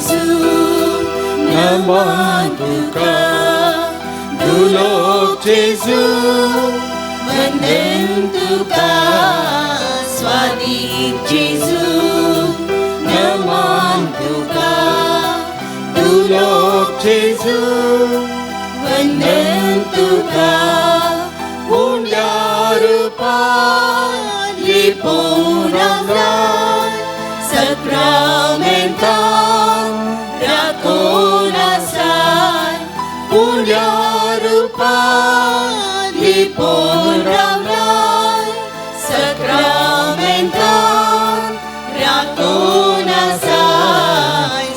Jesu, naman tuka, dulog Jesu, वंदन तुका, स्वादिक Jesu, naman tuka, dulog Jesu, वंदन तुका, पुण्यारूपा lipunasan, sakramentan, rakonasan, puण्यारूपा lipunasan, sakramentan, rakonasan,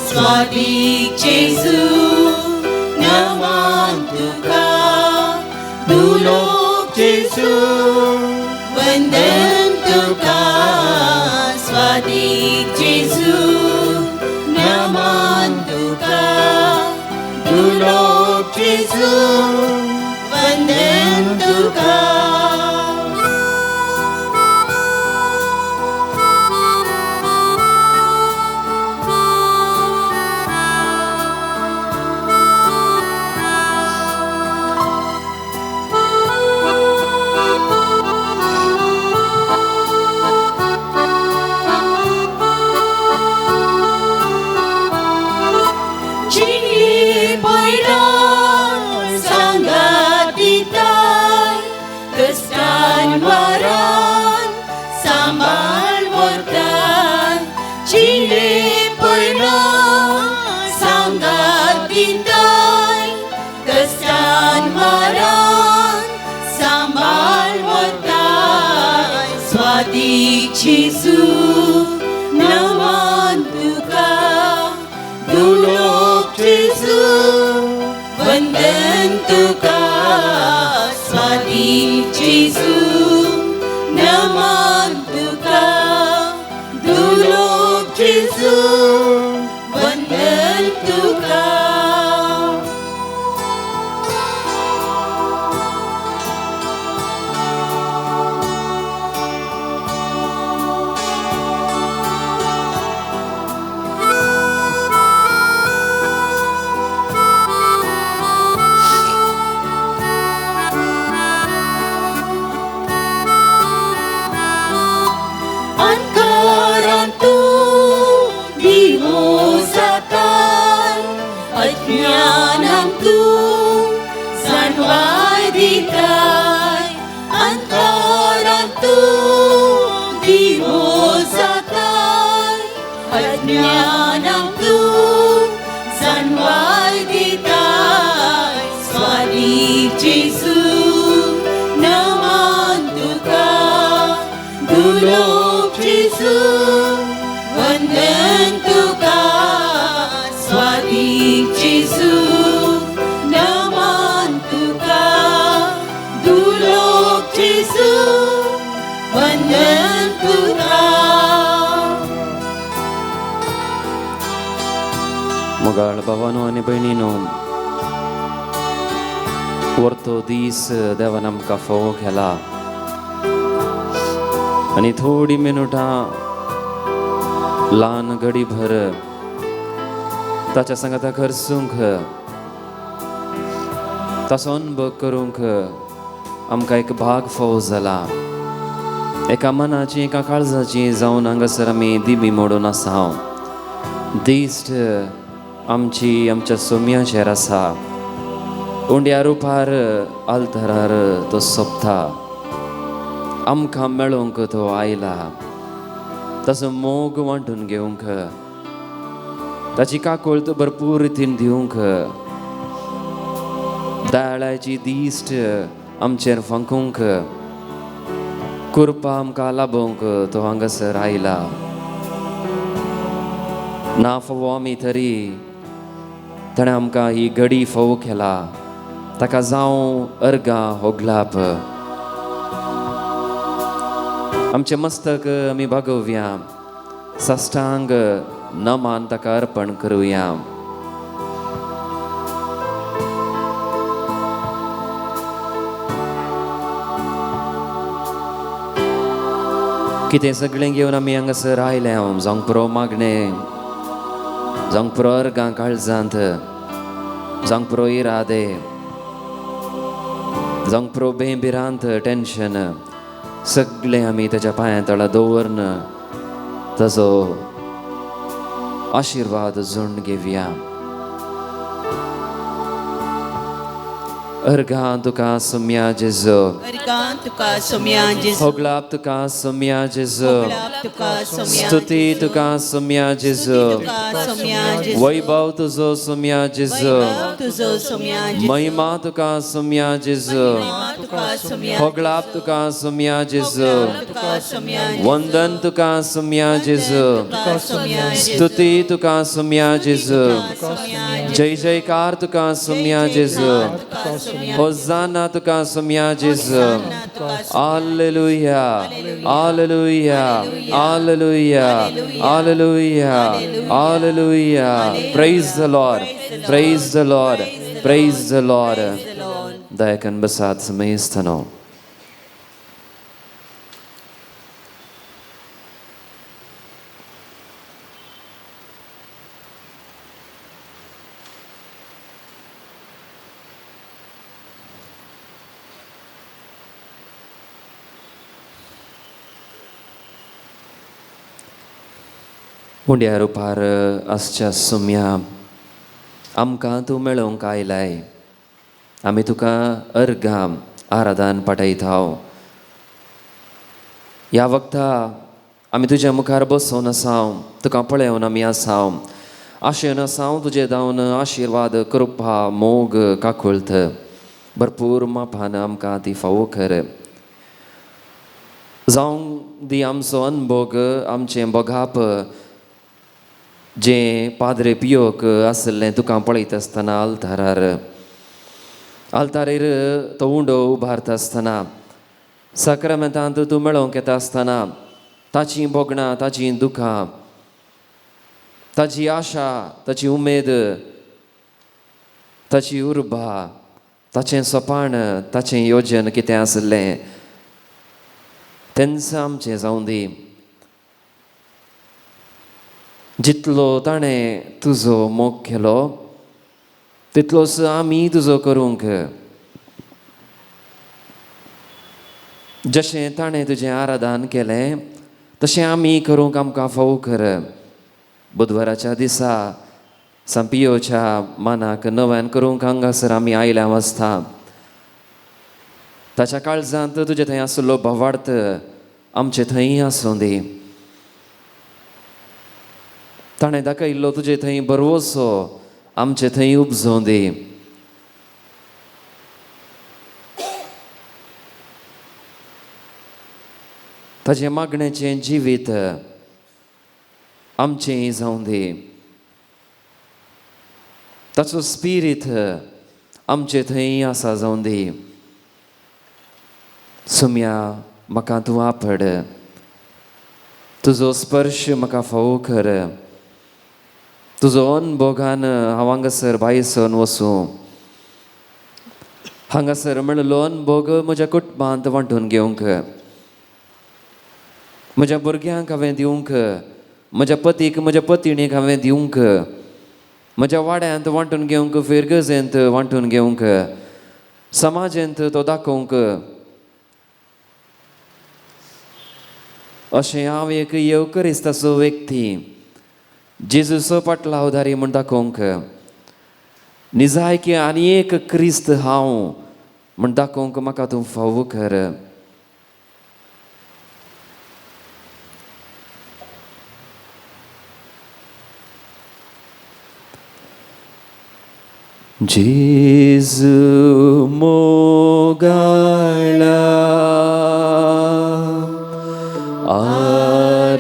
स्वादिक Jesu, naman tuka, dulog Jesu, वंदन तुका, स्वादिक Jesu, naman तुका, dulog Jesu, वंदन तुका. स्वादिक Jesu, naman tuka, dulog Jesu, वंदन तुका, स्वादिक Jesu, naman तुका, dulog Jesu, वंदन तुका. Ajnanam tu sarvadhikai, antaram tu dimosakai, ajnanam tu sarvadhikai, स्वादिक Jesu, naman tuka, dulog Jesu, वंदन तुका, स्वादिक Jesu, naman tuka, dulog Jesu, वंदन तुका. मगाळ भावानो आणि बहिणीनो, वरतो दीस देवान आमकां फोव केला आणि थोडी मिनटां ल्हान घडीभर ताच्या संगता करसूंक, ताचो अनुभव करूंक आमकां एक भाग फोव जाला. एका मनाची, एका काळजाची जावन हांगासर आमी दिबी मोडून आसा. दिश्ट आमच्या सोम्याचेर आसा. उंड्या रुपार आल्तारार तो सोंपता. आमकां मेळोवंक तो आयला. ताचो मोग वांटून घेवंक, ताची काकूळ तो भरपूर रितीन दिवंक, दयाळाची दिश्ट आमचेर फंकूंक, कृपा आमकां लाभोवंक तो हांगासर आयला. ना फोव आमी तरी ताणें आमकां ही घडी फोव केला. ताका जावं अर्गां होगलाप. आमचें मस्तक आमी भागोवया. साश्टांग नमान ताका अर्पण करुया. कितें सगळें घेवन आमी हांगासर आयल्या. जावंक पुरो मागणें जावंक पुरो अर्गां काळजांत जावंक पुरो इरादे जावंक पुरो बेबिरांत टेन्शन सगळें आमी तेच्या पांया तळा दवरन ताजो आशिर्वाद जोडून घेवया. अर्गां तुका सुम्या जेजू, अर्गां तुका सुम्या जेजू, होगलाप तुका सुम्या जेजू, तुका सुम्या स्तुती तुका सुम्या जेजू, तुका सुम्या जेजू, वैभव तुजो सुम्या जेजू, तुजो सुम्या जेजू, महिमा तुका सुम्या जेजू, तुका सुम्या होगलाप तुका सुम्या जेजू, तुका सुम्या वंदन तुका सुम्या जेजू, तुका सुम्या स्तुती तुका सुम्या जेजू, जय जयकार तुका सुम्या जेजू, होसाना तुका सुम्या जेजू. Hallelujah hallelujah hallelujah hallelujah hallelujah. Praise the lord, praise the lord, praise the lord. दयाकन बसात समय स्थानो. मुंड्या रुपार आसच्या सुम्या आमकां तूं मेळोवंक आयलाय. आमी तुका अर्गां आराधन पाठयता. ह्या वखदा आमी तुज्या मुखार बसून आसाव, तुका पळयोन आमी आसाव, आशेन आसाव तुजे जावन आशिर्वाद कृपा मोग काकुळत भरपूर मापान आमकां ती फावो कर. जावं दी आमचो अनभोग आमचें बोगाप जें पाद्रे पियोक आसलें तुका पळयत आसतना आल्तारेर तो उंडो उबारता आसतना साक्रामेंतांत तूं मेळोवंक येता आसतना ताचीं बोगणां, ताचीं दुखां, ताची आशा, ताची उमेद, ताची उर्बा, ताचें सोपाण, ताचें योजन कितें आसलें तेंच आमचें जावं दी. जितलो ताणें तुजो मोग केलो तितलोच आमी तुजो करूंक. जशें ताणें तुजें आराधन केलें तशें आमी करूंक आमकां फावो कर. बुधवाराच्या दिसा सांपियोच्या मानाक नव्यान करूंक हांगासर आमी आयल्या आसता. ताच्या काळजांत तुजे थंय आसलो भवार्थ आमचे थंय आसूं दी. ताणें दाखयल्लो तुजे थंय बरवसो आमचे थंय उपजों दी. ताचे मागणेचें जिवीत आमचें जावं दी. ताचो स्पिरीट आमचे थंय आसा जावं दी. सुम्या म्हाका तूं आपड, तुजो स्पर्श म्हाका फावो कर. तुजो अनभोगान हांव हांगासर भायसर वसूं. हांगासर म्हणलो अनभोग म्हज्या कुटुंबांत वांटून घेवंक, म्हज्या भुरग्यांक हांवें दिवंक, म्हज्या पतीक म्हज्या पत्नीक हांवें दिवंक, म्हज्या वाड्यांत वांटून घेवंक, फेरगजेंत वांटून घेवंक, समाजांत तो दाखोवंक. अशें हांव एक येवकरिस्ताचो व्यक्ती जेजूचो पाटलावधारी म्हूण दाखोवंक, निजायकी आनी एक क्रिस्त हांव म्हूण दाखोवंक म्हाका तूं फावो कर. जेजू मोगाळा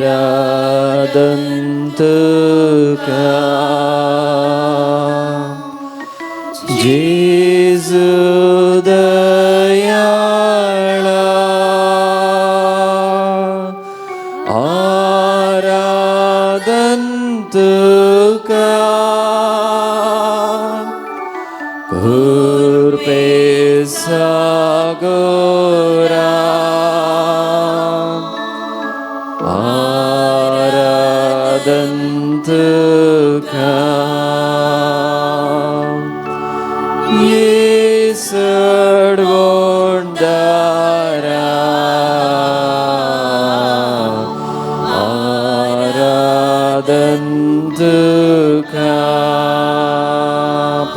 आराधन तुका, जेजू दयाळा आराधन तुका, कृपे सागरा आराधन तुका.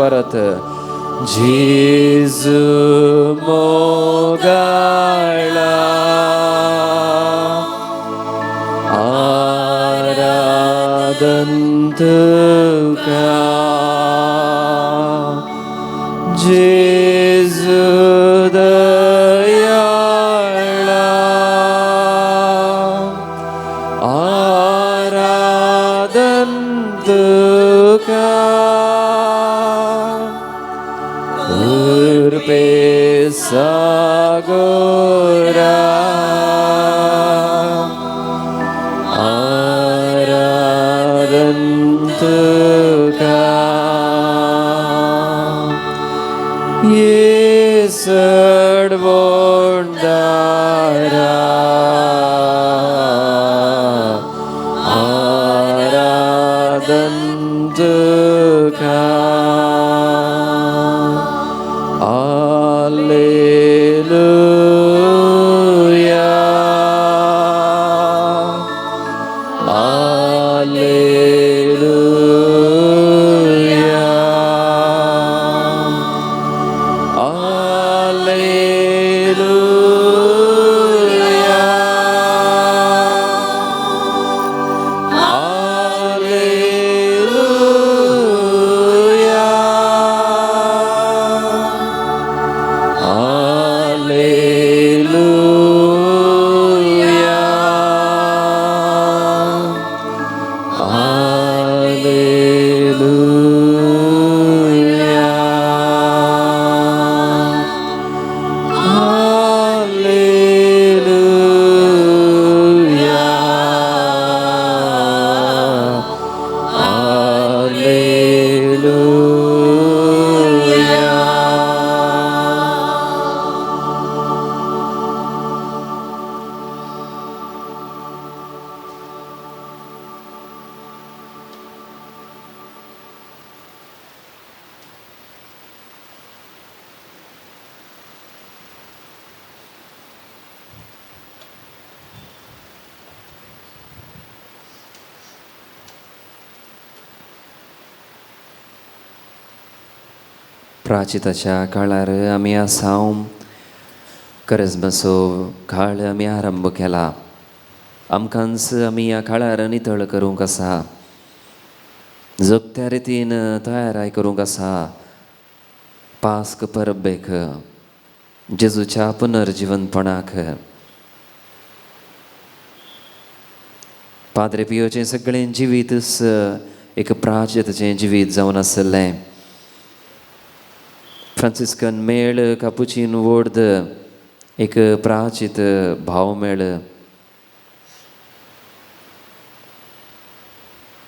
परत जेजू मोगाळा आराधन तुका जेजू दयाळा आराधन तुका कृपे सागोरा आराधन तुका येसड बोंडारा आराधन तुका Alleluia, Alleluia, प्राचिताच्या काळार आमी आसाव करजमसो काळ आमी आरंभ केला आमकांच आमी ह्या काळार नितळ करूंक आसा जगत्या रितीन तयाराय करूंक आसा पास्क परबेक जेजूच्या पुनर्जीवनपणाक पाद्रे पियोचें सगळें जिवीतच एक प्राचिताचें जिवीत जावन आसलें फ्रांसिस्कन मेळ कापुचीन वोर्द एक प्राचित भाव मेळ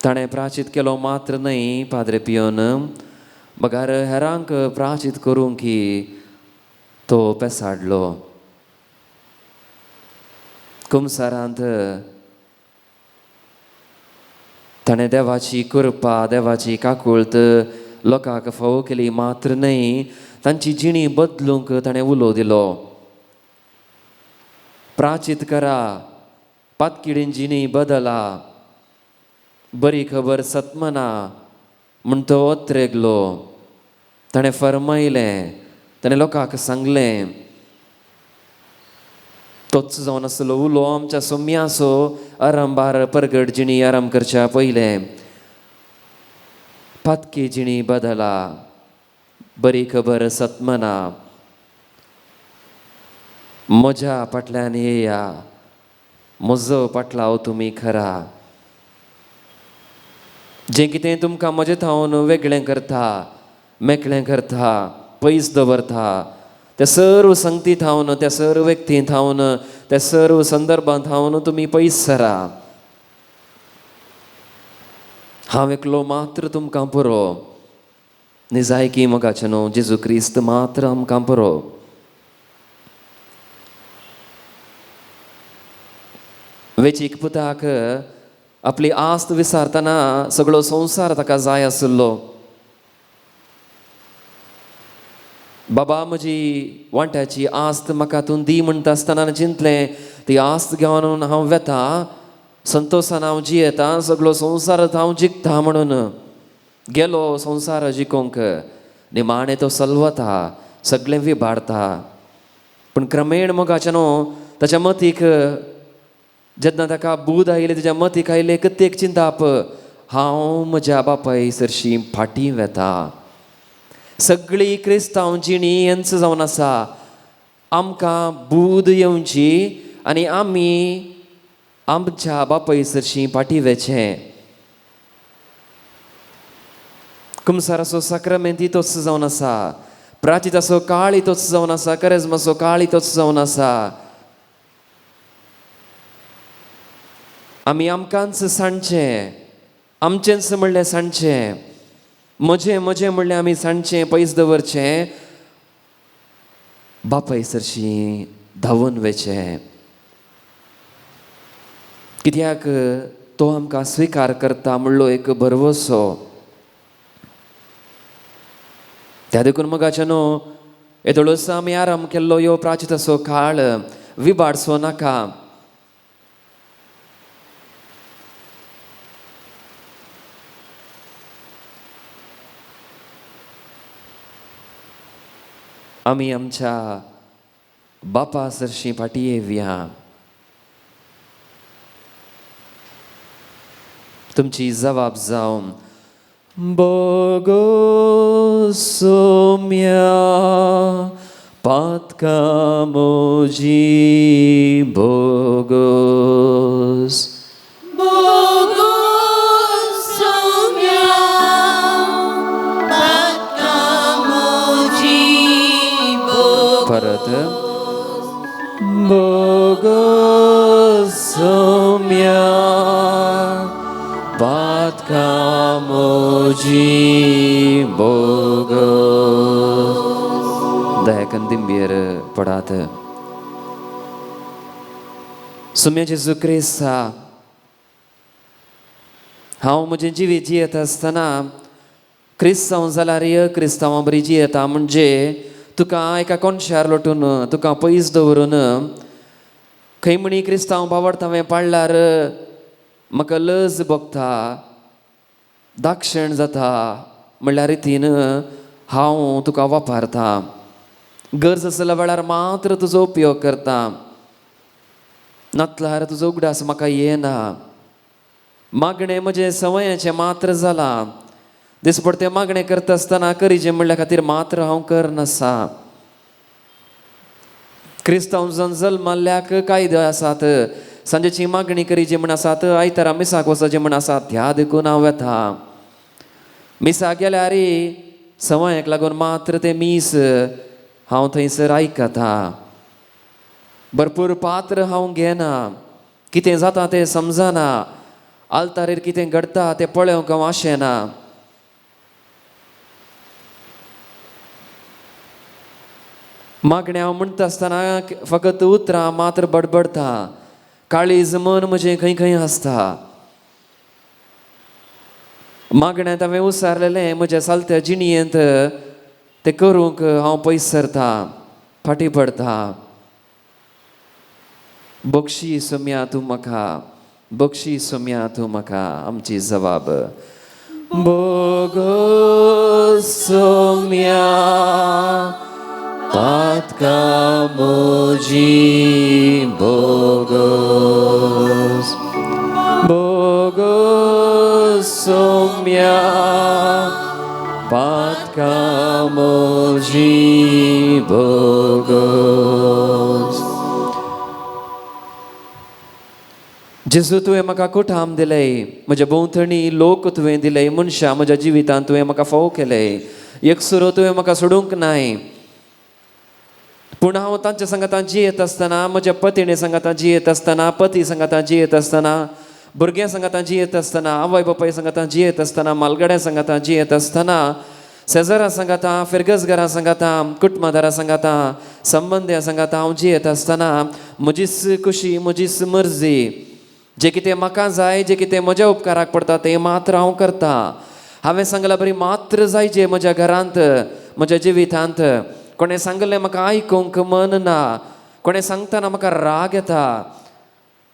ताणें प्राचित केलो मात्र न्हय पाद्रे पियोन बगार हेरांक प्राचित करूंक की तो पेसाडलो कुमसारांत ताणें देवाची कृपा देवाची काकुळत लोकांक फावो केली मात्र न्हय तांची जिणी बदलूंक ताणें उलो दिलो प्राचित करा पातकिडीन जिणी बदला बरी खबर सत्मना म्हूण तो ओत्रेगलो ताणें फरमायलें ताणें लोकांक सांगलें तोच जावन आसलो उलो आमच्या सोम्यासो आरंभार परगट जिणी आराम करच्या पयलें पातकी जिणी बदला बरी खबर सत्मना म्हज्या फाटल्यान येया म्हजो पाटलाव तुमी खरा जें कितें तुमकां म्हजें थावन वेगळें करता मेकळें करता पयस दवरता त्या सर्व संगती थावन त्या सर्व व्यक्ती थावन त्या सर्व संदर्भांत थावन तुमी पयस सरा हांव एकलो मात्र तुमकां पुरो निजायकी मोगाचें न्हू जेजू क्रिस्त मात्र आमकां पुरो वेचीक पुताक आपली आस्त विसारतना सगळो संवसार ताका जाय आसलो बाबा म्हजी वांट्याची आस्त म्हाका तूं दी म्हणटा आसतना चिंतलें ती आस्त घेवन हांव वेता संतोशान हांव जियेता सगळो संवसार हांव जिखता म्हणून गेलो संवसार जिखोवंक निमाणें तो चलवता सगळें विबाडता पूण क्रमेण मोगाच्या न्हू ताच्या मतीक जेन्ना ताका बूद आयले ताच्या मतीक आयले एक चिंताप हांव म्हज्या बापाय सरशी फाटीं वेता. सगळी क्रिस्तांव जिणी यांच जावन आसा आमकां बूद येवची आनी आमी आमच्या बापाय सरशी फाटीं वेचें. कुमसाराचो साक्रामेंत तोच जावन आसा, प्राचिताचो काळ तोच जावन आसा, करेजमाचो काळ तोच जावन आसा. आमी आमकांच सांडचें, आमचेंच म्हणलें सांडचें, म्हजें म्हजें म्हणलें आमी सांडचें पयस दवरचें, बापाय सरशी धांवून वेचें. कित्याक तो आमकां स्विकार करता म्हणलो एक भरवोसो. त्या देखून मोगाच्या न्हू येदोळस आमी आराम केल्लो ह्यो प्राचिताचो काळ विबाडचो नाका. आमी आमच्या बापा सरशी फाटीं येवया. तुमची जबाब जावन बोगो सोम्या पातका मोजी बोगोस. परत बोगो सोम्या पातका मोजी बोगोस. दयाकन दिंबीर पडात. सुम्या जेजू क्रिस्ता हांव म्हजें जिवीत जियेत आसतना क्रिस्तांव जाल्यार क्रिस्तांवां बरी जियेता म्हणजे तुका एका कोनशार लोटून तुका पयस दवरून खंय म्हणी क्रिस्तांव बावडतावें पाडल्यार म्हाका लज भोगता, दाक्षण जाता म्हणल्यार रितीन हांव तुका वापरता. गरज आसल्या वेळार मात्र तुजो उपयोग करता, नातल्यार तुजो उगडास म्हाका येना. मागणें म्हजें संवयाचें मात्र जालां. दिसपडतें मागणें करता आसतना करीचें म्हणल्या खातीर मात्र हांव करनासा. क्रिस्तांव जावन जल्माल्ल्याक कायदे आसात, सांजेची मागणी करीची म्हण आसात, आयतारा मिसाक वचचें म्हण आसात, ह्या देखून हांव येता. मिसाक गेल्यार संवयाक लागून मात्र तें मीस हांव थंयसर आयकता. भरपूर पात्र हांव घेना, कितें जाता तें समजना, आल्तारीर कितें घडटा तें पळोवंक हांव आशेना. मागणें हांव म्हणटा आसतना फकत उतरां मात्र बडबडटा. काळीज मन म्हजें खंय खंय आसता. मागण्यांत हांवें उसारलेलें म्हज्या सालत्या जिणयेंत तें करूंक हांव पयस सरता, फाटीं पडटा. बक्षी सोम्या तूं म्हाका, बक्षी सोम्या तूं म्हाका. आमची जबाब बोगो सोम्या पातका मोजी बोगोस. बोगोस सोम्या पातका मोजी बोगोस. जेजू तुवें म्हाका कुठाम दिलें, म्हज्या भोंवतणी लोक तुवें दिले, मनशां म्हज्या जिवितांत तुवें म्हाका फोव केलें. एकसुरो तुवें म्हाका सोडूंक नाय. पूण हांव तांच्या सांगातां जियेत आसतना, म्हज्या पत्नी सांगातां जियेत आसतना, पती सांगातां जियेत आसतना, भुरग्यां सांगातां जियेत आसतना, आवय बापाय सांगातां जियेत आसतना, मालगड्यां सांगातां जियेत आसतना, शेजाऱ्यां सांगातां, फिरगसगारां सांगातां, कुटुंबादारां सांगातां, संबंद्यां सांगातां हांव जियेत आसतना म्हजीच खुशी, म्हजीच मर्जी, जें कितें म्हाका जाय, जें कितें म्हज्या उपकाराक पडटा तें मात्र हांव करता. हांवें सांगलां बरी मात्र जायचें म्हज्या घरांत, म्हज्या जिवितांत. कोणें सांगलें म्हाका आयकूंक मन ना, कोणें सांगतना म्हाका राग येता.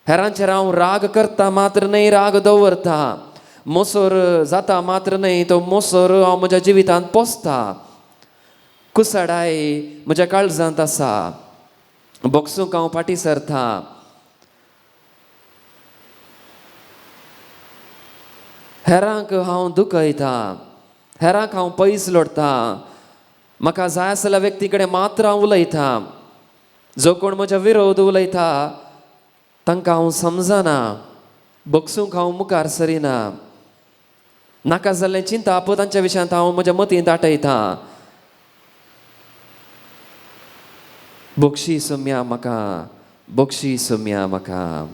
हेरांचेर हांव राग करता मात्र न्हय, राग दवरता. मोसोर जाता मात्र न्हय, तो मोसोर हांव म्हज्या जिवितांत पोसता. कुसाडाय म्हज्या काळजांत आसा. बोगसूंक हांव फाटीं सरता. हेरांक हांव दुखयता. हेरांक हांव पयस लोडटा. म्हाका जाय आसल्या व्यक्ती कडेन मात्र हांव उलयता. जो कोण म्हज्या विरोध उलयता तांकां हांव समजना. बोगसूंक हांव मुखार सरिना. नाका जाल्लें चिंता तांच्या विशयांत हांव म्हज्या मतींत दाटयता. बोगशी सोम्या म्हाका, बोगशी सोम्या म्हाका.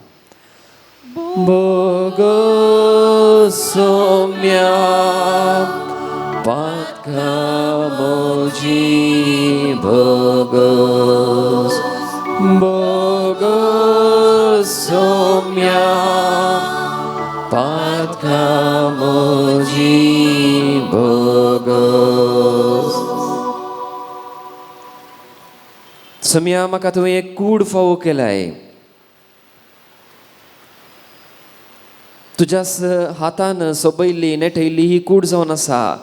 बोगो सोम्या पातका मोजी बोगोस. बोगो सोम्या पातका मोजी बोगोस. सोम्या म्हाका तुवें एक कूड फावो केलाय. तुज्याच हातान सोबयल्ली नेठयल्ली ही कूड जावन आसा.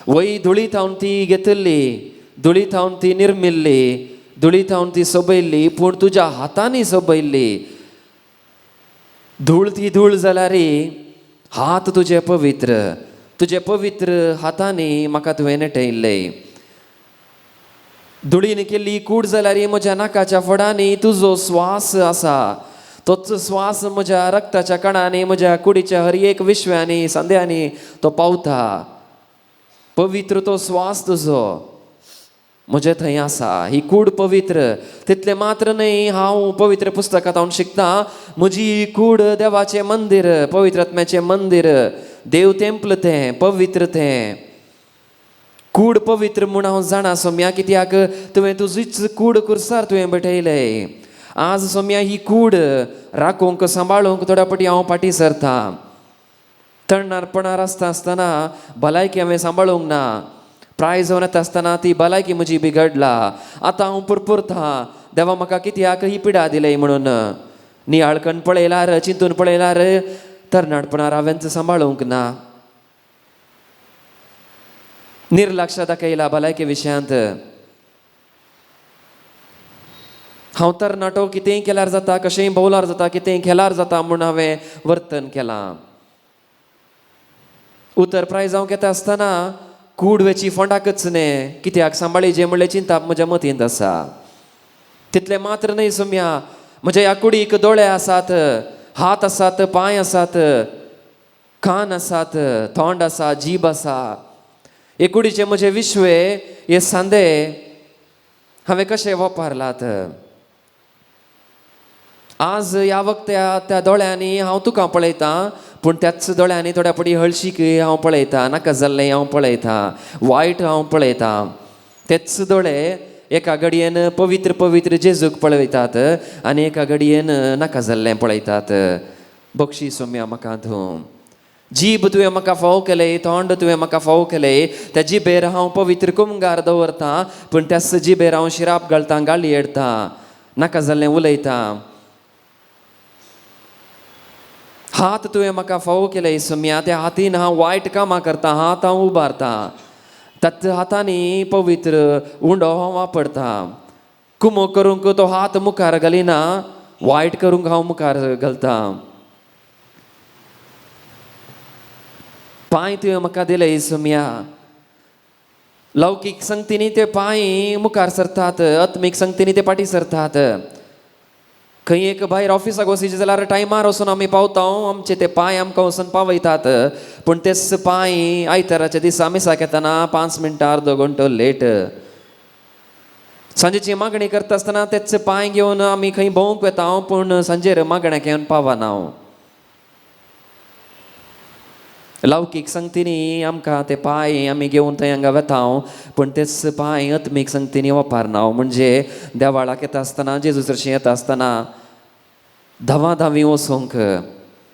वय धुळीत हांव ती घेतिल्ली, धुळीत हांव ती निर्मिल्ली, धुळीत हांव ती सोबयल्ली, पूण तुज्या हातांनी सोबयल्ली. धूळ ती धूळ जाल्यार हात तुजे पवित्र. तुजे पवित्र हातांनी म्हाका तुवें नेठयल्ले. धुळीन केल्ली कूड जाल्यार म्हज्या नाकाच्या फडांनी तुजो स्वास आसा. तोच स्वास म्हज्या रक्ताच्या कणांनी, म्हज्या कुडीच्या हर एक विश्व्यांनी संद्यांनी तो पावता. पवित्र तो स्वास तुजो म्हजे थंय आसा. ही कूड पवित्र. तितले मात्र न्हय, हांव पवित्र पुस्तकांत हांव शिकता म्हजी ही कूड देवाचें मंदीर, पवित्र आत्म्याचें मंदीर. देव तेंपल तें, पवित्र तें. कूड पवित्र म्हूण हांव जाणा सोम्या, कित्याक तुवें तुजीच कूड कुर्सार तुवें बटयलें. आज सोम्या ही कूड राखूंक सांबाळूंक थोड्या फाटी हांव फाटीं सरता. तरणारपणार आसतना भलायकी हांवें सांबाळूंक ना. प्राय जावन येता आसतना ती भलायकी म्हजी बिगडला. आतां हांव पुरपुरता देवा म्हाका कित्याक ही पिडा दिली म्हणून. नियाळकण पळयल्यार, चिंतून पळयल्यार तरणाटपणार हांवें सांबाळूंक ना. निर्लक्ष दाखयला भलायके विशयांत. हांव तरणाटो कितेंय केल्यार जाता, कशेंय भोवल्यार जाता, कितेंय केल्यार जाता म्हूण हांवें वर्तन केलां. उतर प्राय जावंक येता आसतना कूड वेची फोंडाकच न्ही, कित्याक सांबाळीचें म्हणलें चिंता म्हज्या मतींत आसा. तितलें मात्र न्हय सोम्या, म्हज्या ह्या कुडीक दोळे आसात, हात आसात, पांय आसात, कान आसात, तोंड आसा, जीब आसा. हे कुडीचे म्हजे विश्वे, हे सांदे हांवें कशे वापरलात. आज ह्या वक्त्या त्या दोळ्यांनी हांव तुका पळयतां, पूण त्याच दोळ्यांनी थोड्या फाटी हळशीक हांव पळयतां, नाका जाल्लें हांव पळयतां, वायट हांव पळयतां. तेच दोळे एका घडयेन पवित्र पवित्र जेजूक पळयतात आनी एका घडयेन नाका जाल्लें पळयतात. बक्षी सोम्या म्हाका तूं. जीब तुवें म्हाका फावो केलें, तोंड तुवें म्हाका फावो केलें. त्या जिबेर हांव पवित्र कुमगार दवरतां, पूण त्याच जिबेर हांव शिराप घालतां, गाळी येडतां, नाका जाल्लें उलयतां. हात तुवें म्हाका फावो केले सोम्या, त्या हातीन हांव वायट कामां करतां, हात हांव उबारतां. त्याच हातांनी पवित्र उंडो हांव वापरतां. कुमो करूंक तो हात मुखार घालिना, वायट करूंक हांव मुखार घालतां. पांय तुवें म्हाका दिले सोम्या. लौकीक संगतींनी ते पांय मुखार सरतात, आत्मीक संगतींनी ते फाटीं सरतात. खंय एक भायर ऑफिसाक वचीचें जाल्यार टायमार वचून आमी पावता, आमचे ते पांय आमकां वचून पावयतात. पूण तेच पांय आयताराच्या दिसा मिसाक येतना 5 मिनटां अर्दो घंटो लेट. सांजेची मागणी करता आसतना तेच पांय घेवन आमी खंय भोंवूंक वता, पूण सांजेर मागण्याक येवन पावना. लौकीक संगतींनी आमकां ते पांय आमी घेवन थंय हांगा वता, पूण तेच पांय आत्मीक संगतींनी वापरना. म्हणजे देवाळाक येता आसतना, जेजू चर्चेंत येता आसतना धांवाधांवी वचूंक.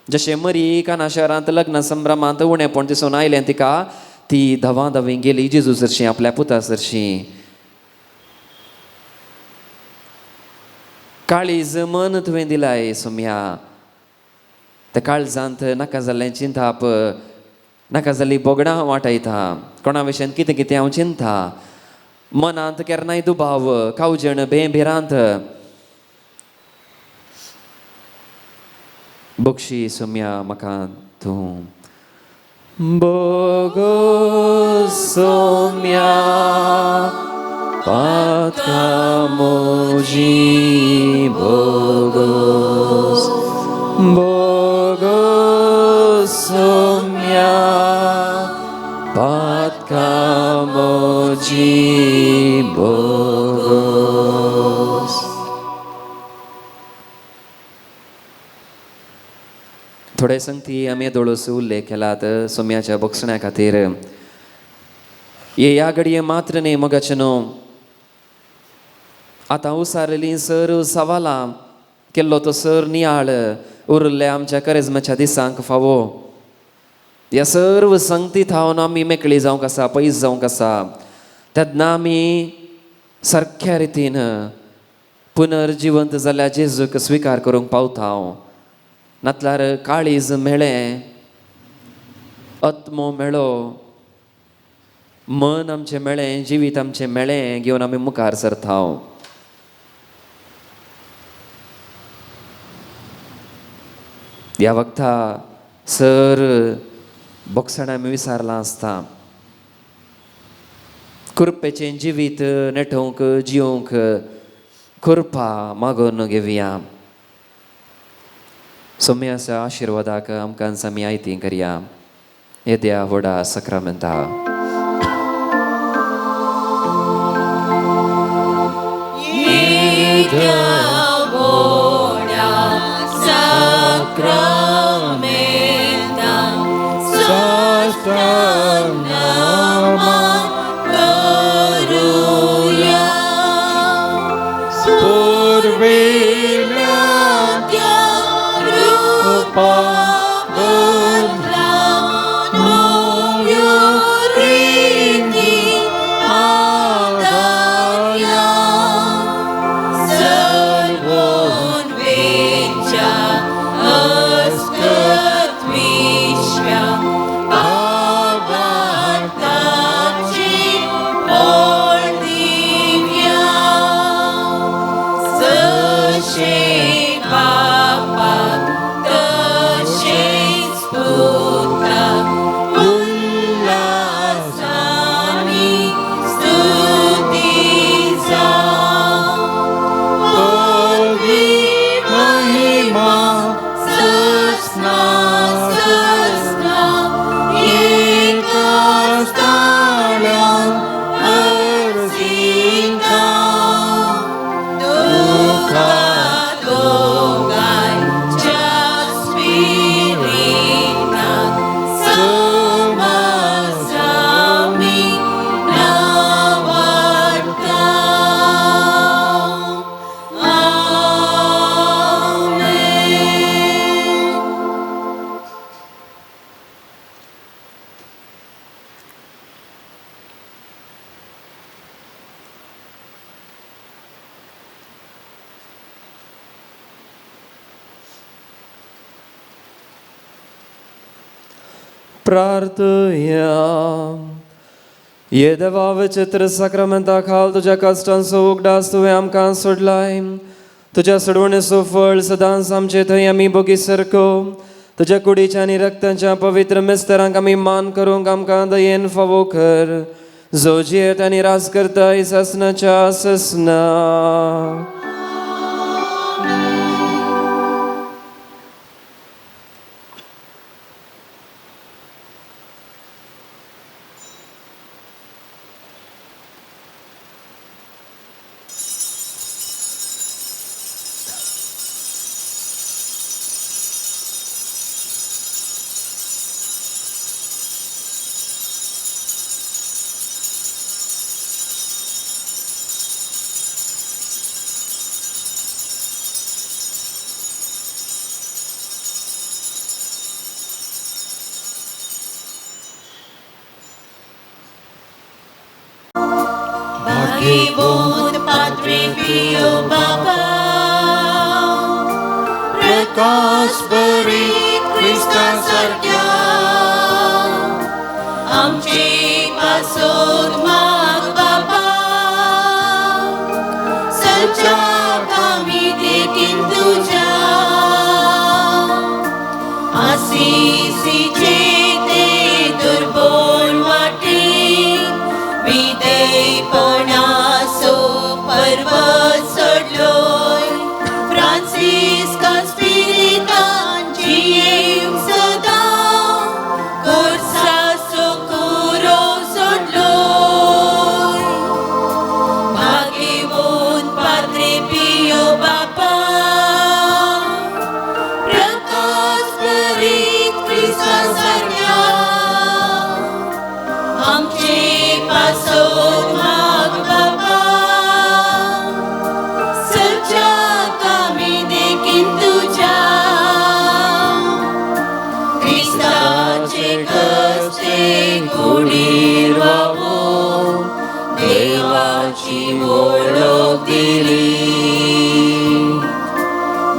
जशें मरी काना शहरांत लग्न संभ्रमांत उणेपण दिसून आयलें तिका, ती धांवाधांवी गेली जेजू चर्ची आपल्या पुता चर्ची. काळीज मन तुवें दिलाय सोम्या. त्या काळजांत नाका जाल्लें चिंताप, नाका जाल्ली बोगडां हांव वाटयतां, कोणा विशयान कितें कितें हांव चिंता. मनांत केन्नाय दुबाव कावजण बेभिरांत बक्षी सोम्या म्हाका तूं बोगो सोम्या पातका मोजी बोगोस बोगो सोम्या पातका मोजी बोगोस. थोडे संगती आमी दोळोस उल्लेख केलात सोम्याच्या बक्षण्या खातीर. ह्या घडये मात्र न्ही मोगाचे न्हू. आतां उसारली सर सवालां केल्लो तो सर नियाळ उरले आमच्या करिज्माच्या दिसांक फावो. ह्या सर्व संगती थावन आमी मेकळी जावंक आसा, पयस जावंक आसा. तेन्ना आमी सारक्या रितीन पुनर्जिवंत जाल्ल्या जेजूक स्विकार करूंक पावता हांव. नातल्यार काळीज मेळ्ळें, आत्मो मेळ्ळो, मन आमचें मेळ्ळें, जिवीत आमचें मेळ्ळें घेवन आमी मुखार सरता हांव. ह्या वखदा सर बोगसणां आमी विसारलां आसता. कृपेचें जिवीत नेटोवंक जियोंक कृपा मागून घेवया. सोम्याच्या आशिर्वादाक आमकां आमी आयती करया. येद्या व्हडा सक्रामेंता. प्रार्थया. ये देवा विचित्र सक्रामेंता खाल तुझ्या कश्टांचो उगडास तुवें आमकां सोडलाय. तुज्या सोडवणेचो फळ सदांच आमचे थंय आमी बोगी सारको. तुज्या कुडीच्या आनी रक्ताच्या पवित्र मिस्तरांक आमी मान करूंक आमकां दयेन फावो कर. जो जियेत आनी रास करताय ससनाच्या ससना. Gibon Padre Pio Baba, प्रकाश बरी ख्रिस्ता सारख्या आमची पासोद माग बाबा. सच्चा कामी देखील तुझ्या आशिषीचे ते दुर्बोल वाटे विधेयपणासो पर्वत सोडलोय फ्रान्सिस्का स्पिरितान जियेव सदा कोर्सासो कोरो सोडलोय भाग्यवान पाद्रे पियो बापा प्रकाश बरीत ख्रिस्ता सारख्या आमचे पासोत माग बाबा सच्चा कामी देखील तुझ्या ख्रिस्ताचे कष्टे कुडीर वावून देवाची ओळख दिली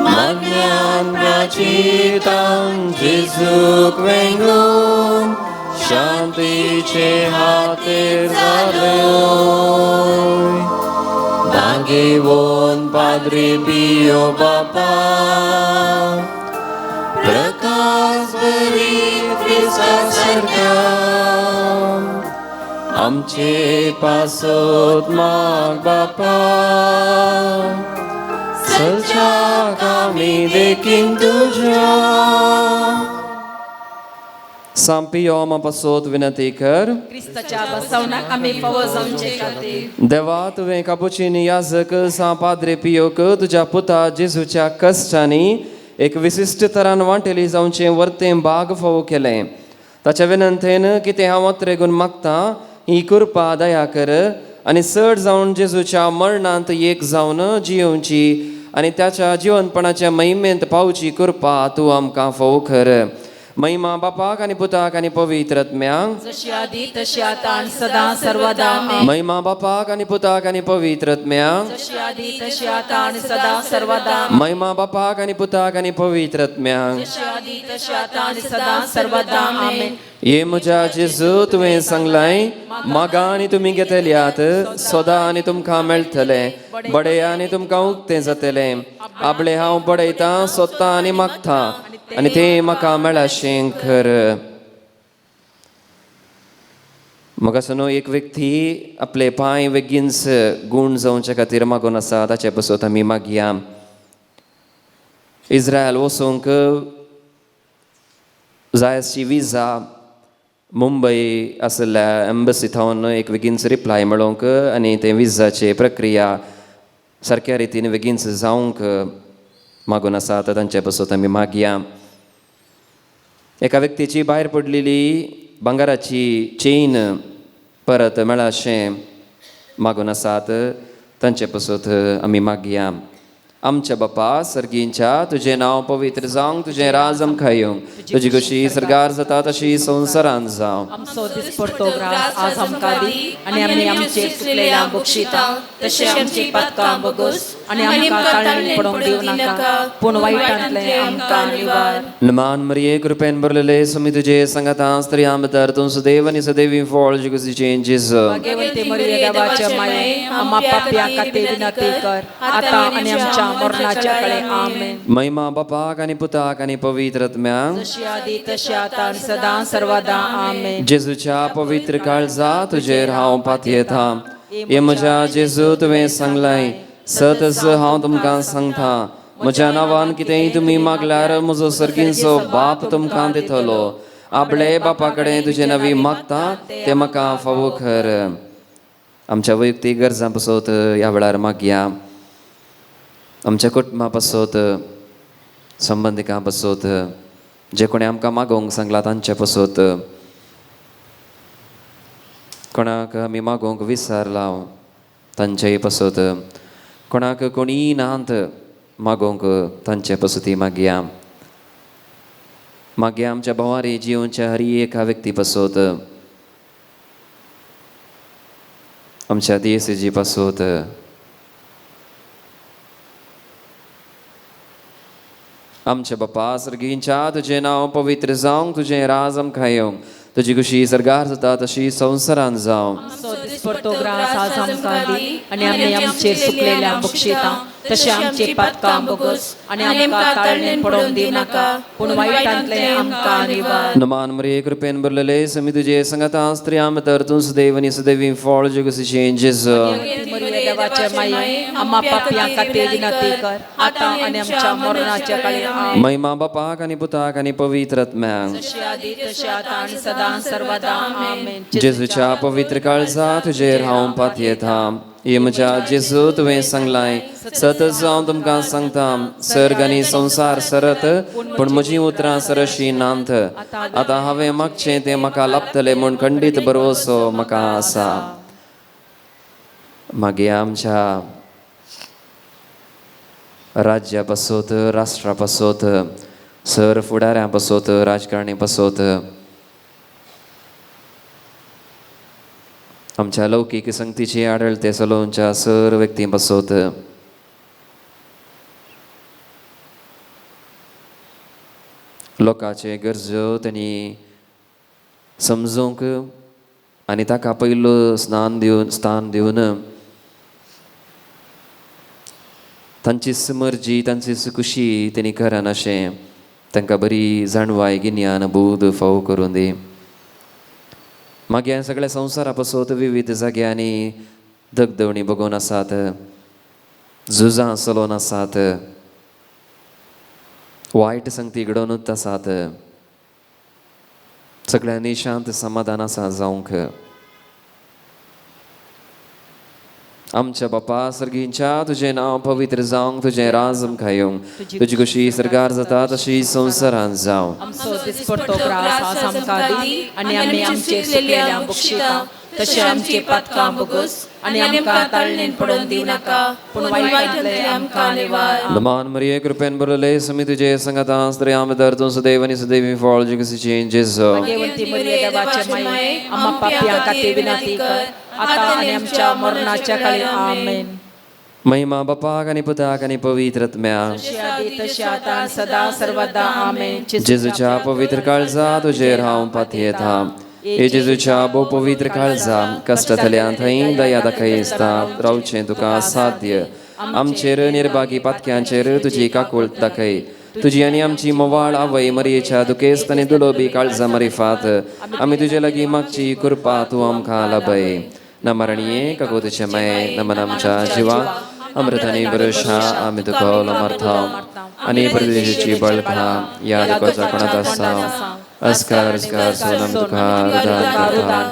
मागण्यान प्राचितान जेजूक वेंगून शांतीचे हाते जालोय भाग्यवान पाद्रे पियो बापा प्रकाश बरीत ख्रिस्ता सारख्या आमचे पासोत माग बापा सच्चा कामी देखील तुझ्या सांपियोमा पासोत विनंती कर क्रिस्ताच्या बसवणाक आम्ही फावो जावचे खातीर देवा तुवें कापुचिनी याजक सांपाद्रे पियोक तुझ्या पुता जेजूच्या कश्टांनी एक विशिश्ट तरान वांटेली जावचें वर्तें भाग फावो केलें ताच्या विनंतेन कितें हांव अत्रेगून मागता ही कृपा दया कर आनी चड जावन जेजूच्या मरणांत एक जावन जियोवची आनी त्याच्या जिवंतपणाच्या महिमेंत पावची कृपा तूं आमकां फावो कर महिमा बापाक आनी पुताक आनी पवित्र आत्म्याक जशी आदी तशी आता आणि सदा सर्वदा आमेन. महिमा बापाक आनी पुताक आनी पवित्र आत्म्याक जशी आदी तशी आता आणि सदा सर्वदा आमेन. महिमा बापाक आनी पुताक आनी पवित्र आत्म्याक जशी आदी तशी आता आणि सदा सर्वदा आमेन. ये म्हज्या जेजू तुवें सांगलाय मागा आनी तुमी घेतल्यात सोदा आनी तुमकां मेळटले बडया आनी तुमकां उक्तें जातलें आपले हांव बडयतां सोदतां आनी मागतां आनी तें म्हाका मेळाशें कर म्हाका एक व्यक्ती आपले पांय बेगीनच गूण जावचे खातीर मागून आसा ताचे पासून आमी मागया इस्रायल वचूंक जाय आसची विजा मुंबय आसल्या एम्बसी थावन एक बेगीनच रिप्लाय मेळोवंक आनी ते विजाची प्रक्रिया सारक्या रितीन बेगीनच जावंक मागून आसा तांचे पासून आमी मागया एका व्यक्तीची भायर पडलेली भांगाराची चेन परत मेळाशें मागून आसात तांचे पासून आमी मागया आमच्या बापा सर्गींच्या तुझें नांव पवित्र जावंक तुझें राज आमकां येवंक तुजी कशी सरकार जाता तशी संवसारांत जावं आमचो दिसपडतो ग्रास आज आमकां दी आनी आमी आमचे चुकलेल्या बक्षिता तशें आमची पातकां बगोस आनी आमकां ताळणेन पडोवंक दिवं नाका पूण वायटांतले आमकां निवार नमान मरिये कृपेन भरलेले सुमी तुजे संगतां स्त्रियां भितर तूं सुदैव आनी सदैवी फळ जिगुसीचें जेजू भाग्यवंते मरिये देवाचे माये आम्हा पाप्यां खातीर विनंती कर आतां आनी आमच्या मरणाच्या काळी आमेन. महिमा बापाक आनी पुताक आनी पवित्र आत्म्याक जशी आदी तशी आता आणि सदा सर्वदा आमेन. जेजूच्या पवित्र काळजा तुजेर हांव पातयेता हे म्हज्या जेजू तुवें सांगलाय सतच हांव तुमकां सांगता म्हज्या नांवान कितेंय तुमी मागल्यार म्हजो सर्गींचो बाप तुमकां दितलो आपले बापा कडेन तुजे नवी मागता ते म्हाका फावो कर आमच्या वैयक्तीक गरजां पासत ह्या वेळार मागया आमच्या कुटुंबा पासत संबंधिकां पासत जे कोणी आमकां मागोवंक सांगला तांचे पासत कोणाक आमी मागोवंक विसरला तांचेय पासत कोणाक कोणीय नात मागोवंक तांचे पासती मागया मागया आमच्या भोवारी जिवच्या हर एका व्यक्ती पासत आमच्या देसाची पासत आमच्या बापा सर्गींच्या तुजें नांव पवित्र जावंक तुजें राज आमकां येवंक तुजी कुशी सरकार जाता तशी संवसारांत जावं दिसपडतो ग्रास आज आमकां दी आनी आमी आमचेर सुकलेल्या बक्षितां तशें आमची पातकां बोगोस आनी आमकां ताळणेन पडोवंक दिनाका पूण वायटांतले आमकां निवार. नमान मरिये कृपेन भरलेले समी तुजे संगता स्त्रियां भितर तूं सुदैवनी सुदैवी फळ जगसीचे जेजू. मरिये देवाचे माये आम्हा पापयां खातीर विनंती कर आतां आनी आमच्या मरणाच्या काळी आमेन. महिमा बापाक आनी पुताक आनी पवित्र आत्म्याक. जशें आदी तशें आतां आनी सदां सर्वदा आमेन. जेजूच्या पवित्र काळजा तुजेर हांव पातयेता. हे म्हज्या जेजू तुवें सांगलाय सतत हांव तुमकां सांगता सर्ग आनी संवसार सरत पूण म्हजीं उतरां सरशी नांत. आतां हांवें मागचें तें म्हाका लाभतलें म्हूण खंडीत भरवसो म्हाका आसा. मागीर आमच्या राज्या पासत राष्ट्रा पासत सर फुडाऱ्यां पासत राजकारणी पासत आमच्या लौकीक संगतीची आडळते चलोवच्या सर व्यक्ती पासत लोकांचे गरजो त्यांनी समजूंक आनी ताका पयलो स्थान दिवन तांचीच मर्जी तांचीच खुशी तेणी करान अशें तांकां बरी जाणवाय गिन्यान बोध फाव करून दी. मागीर सगळ्या संवसारा पासत विविध जाग्यांनी दगदवणी बगोवन आसात, झुजां चलोवन आसात, वायट संगती घडोवनूच आसात. सगळ्यांनी शांत समाधान आसा जावंक. आमच्या बापा सर्गींच्या तुजें नांव पवित्र जावंक, तुजें राज आमकां येवंक, तुजी कशी सरकार जाता तशी संवसारांत जावं. आमचो दिसपडतो ग्रास आज आमकां दी आनी आमी आमचेर सुकलेल्या बक्षितां तशें आमची पातकां बोगोस आनी आमकां ताळणेन पडोवंक दिनाका पूण वायटांतले आमकां निवार. नमान मरिये कृपेन भरलेले समी तुजे संगता स्त्रियां भितर तूं सुदैवनी सुदैवी फळ जगसीचे जेजू. भाग्यवंती मरिये देवाचे माये आम्हा पापयां खातीर विनंती कर आतां आनी आमच्या मरणाच्या काळी आमेन. महिमा बापाक आनी पुताक आनी पवित्र आत्म्याक. जशें आदी तशें आतां सदां सर्वदा आमेन. जेजूच्या पवित्र काळजा तुजेर हांव पातयेता. हे जेजूच्या भोव पवित्र काळजा कश्टांतल्यान थंय दया दाखयता रावचें तुका साध्य. आमचेर निर्भागी पातक्यांचेर तुजी काकूळट दाखय. तुजी आनी आमची मोवाळ आवय मरयेच्या दुखेस्त आनी दुलोबी काळजा मरिफात आमी तुजे लागीं मागची कृपा तूं आमकां लाभय. न मरणीये काकोतीचे माये नमन आमच्या जिवाक अमृतानी भरोशा आमी तुका मारता आनी परदेशाची बळखा या दुखाच्या कोणात आसा अस्कार सोनम तुका रुदान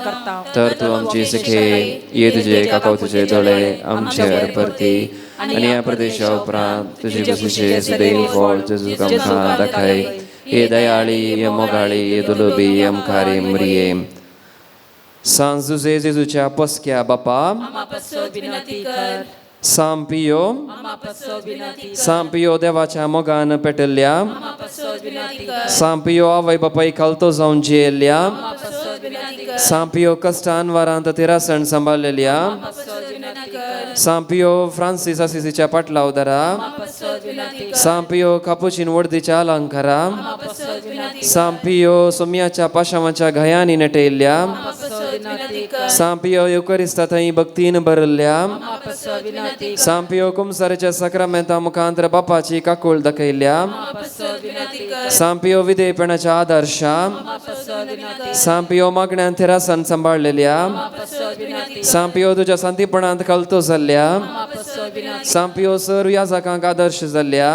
करता. तर तूं आमची सखे ये तुजे काकोतीचे दोळे आमचेर परती आनी ह्या प्रदेशा उपरांत तुजे बसीचे सुदैव फळ जेजूक आमकां दाखय. हे दयाळी हे मोगाळी हे दुलोबी आमकां मरिये. सांजुजे जेजूच्या पस्क्या बापा सांपियो सांपियो देवाच्या मोगान पेटल्ल्या सांपियो आवय बापाय खालतो जावन जियेल्ल्या सांपियो कश्टान वारांत तेरासण सांबाळलेल्या सांपियो फ्रांसीस असिसीच्या पाटलावदारा सांपियो कापुचीन वर्दीच्या अलंकारा सांपियो सोम्याच्या पाशावाच्या घायांनी नटयल्ल्या सांपियो युकरिस्ता थंय भक्तीन भरल्ल्या सांपियो कुमसाराच्या सक्रामेंता मुखांतर बापाची काकूळ दाखयल्ल्या सांपियो विधेयपणाच्या आदर्शा सांपियो मागण्यांत तेरासन सांबाळलेल्या सांपियो तुज्या सांतीपणांत कलतो जाल्ल्या सांपियो सर्व याजकांक आदर्श जाल्ल्या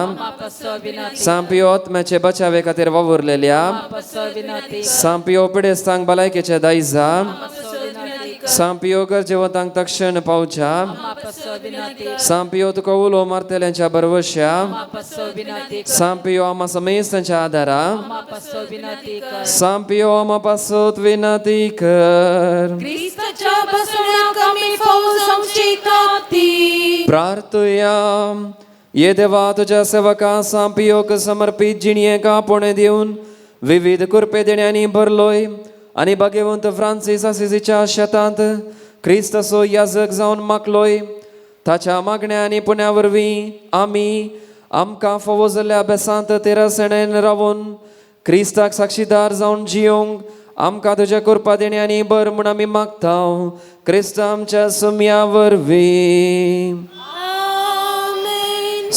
सांपियो आत्म्याचे बचावे खातीर वावुरलेल्या सांपियो पिडेस्तांक भलायकेचे दायजा सांपियो गरजेवतांक तक्षण पावच्या सांपियो तुका उलो मारतेल्यांच्या बरवश्या सांपियो आम्हा समेस्तांच्या आदारा सांपियो आम्हा पासत विनंती कर. प्रार्थया ये देवा तुझ्या सेवका सांपियोक समर्पित जिणयेक आपणे दिवन विविध कृपे देण्यांनी भरलोय आनी भाग्यवंत फ्रांसीस असिसीच्या शेतांत क्रिस्तसो याजक जावन मागलोय. ताच्या मागण्या आनी पुण्या वरवीं आमी आमकां फावो जाल्ल्या बेसांत तेरासणेन रावून क्रिस्ताक साक्षीदार जावन जियोंक आमकां तुज्या कृपा देण्यानी बर म्हूण आमी मागतांव क्रिस्त आमच्या सुम्या वरवीं. आमेन.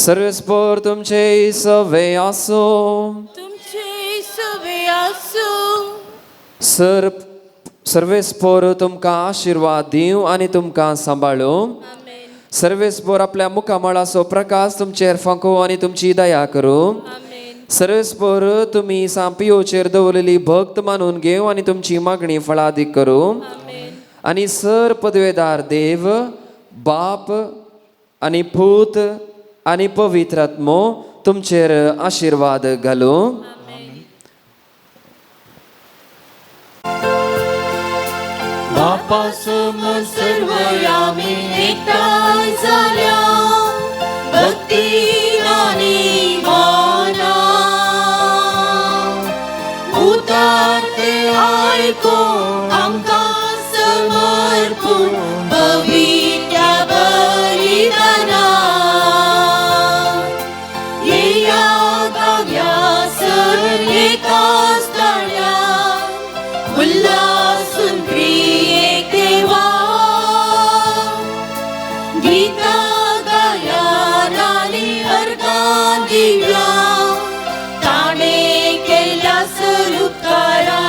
सर्वेस्पोर तुमचे सवे आसो. तुमचे सवे आसो. सर्वेस्पोर तुमकां आशिर्वाद दिवं आनी तुमकां सांबाळूं. आमेन. सर्वेस्पोर आपल्या मुखामळाचो प्रकाश तुमचेर फांको आनी तुमची दया करूं. आमेन. सर्वेस्पोर तुमी सांपियोचेर दवरलेली भक्त मानून घेवं आनी तुमची मागणी फळादीक करूं. आमेन. आनी सर पदवेदार देव बाप आनी पूत आनी पवित्र आत्मो तुमचेर आशिर्वाद घालूं. बापा समोर सर्व आमी एकठांय जाल्या भक्तीन आनी मानान उतार ते आयको आमकां समर्पूण पवित्र बलिदाना येया गाव्या सर एकाच ताळ्यार उल्हासून प्रियेक देवा गीता गाया आनी अर्गां दिव्या ताणे केल्या स्वरूपकारा.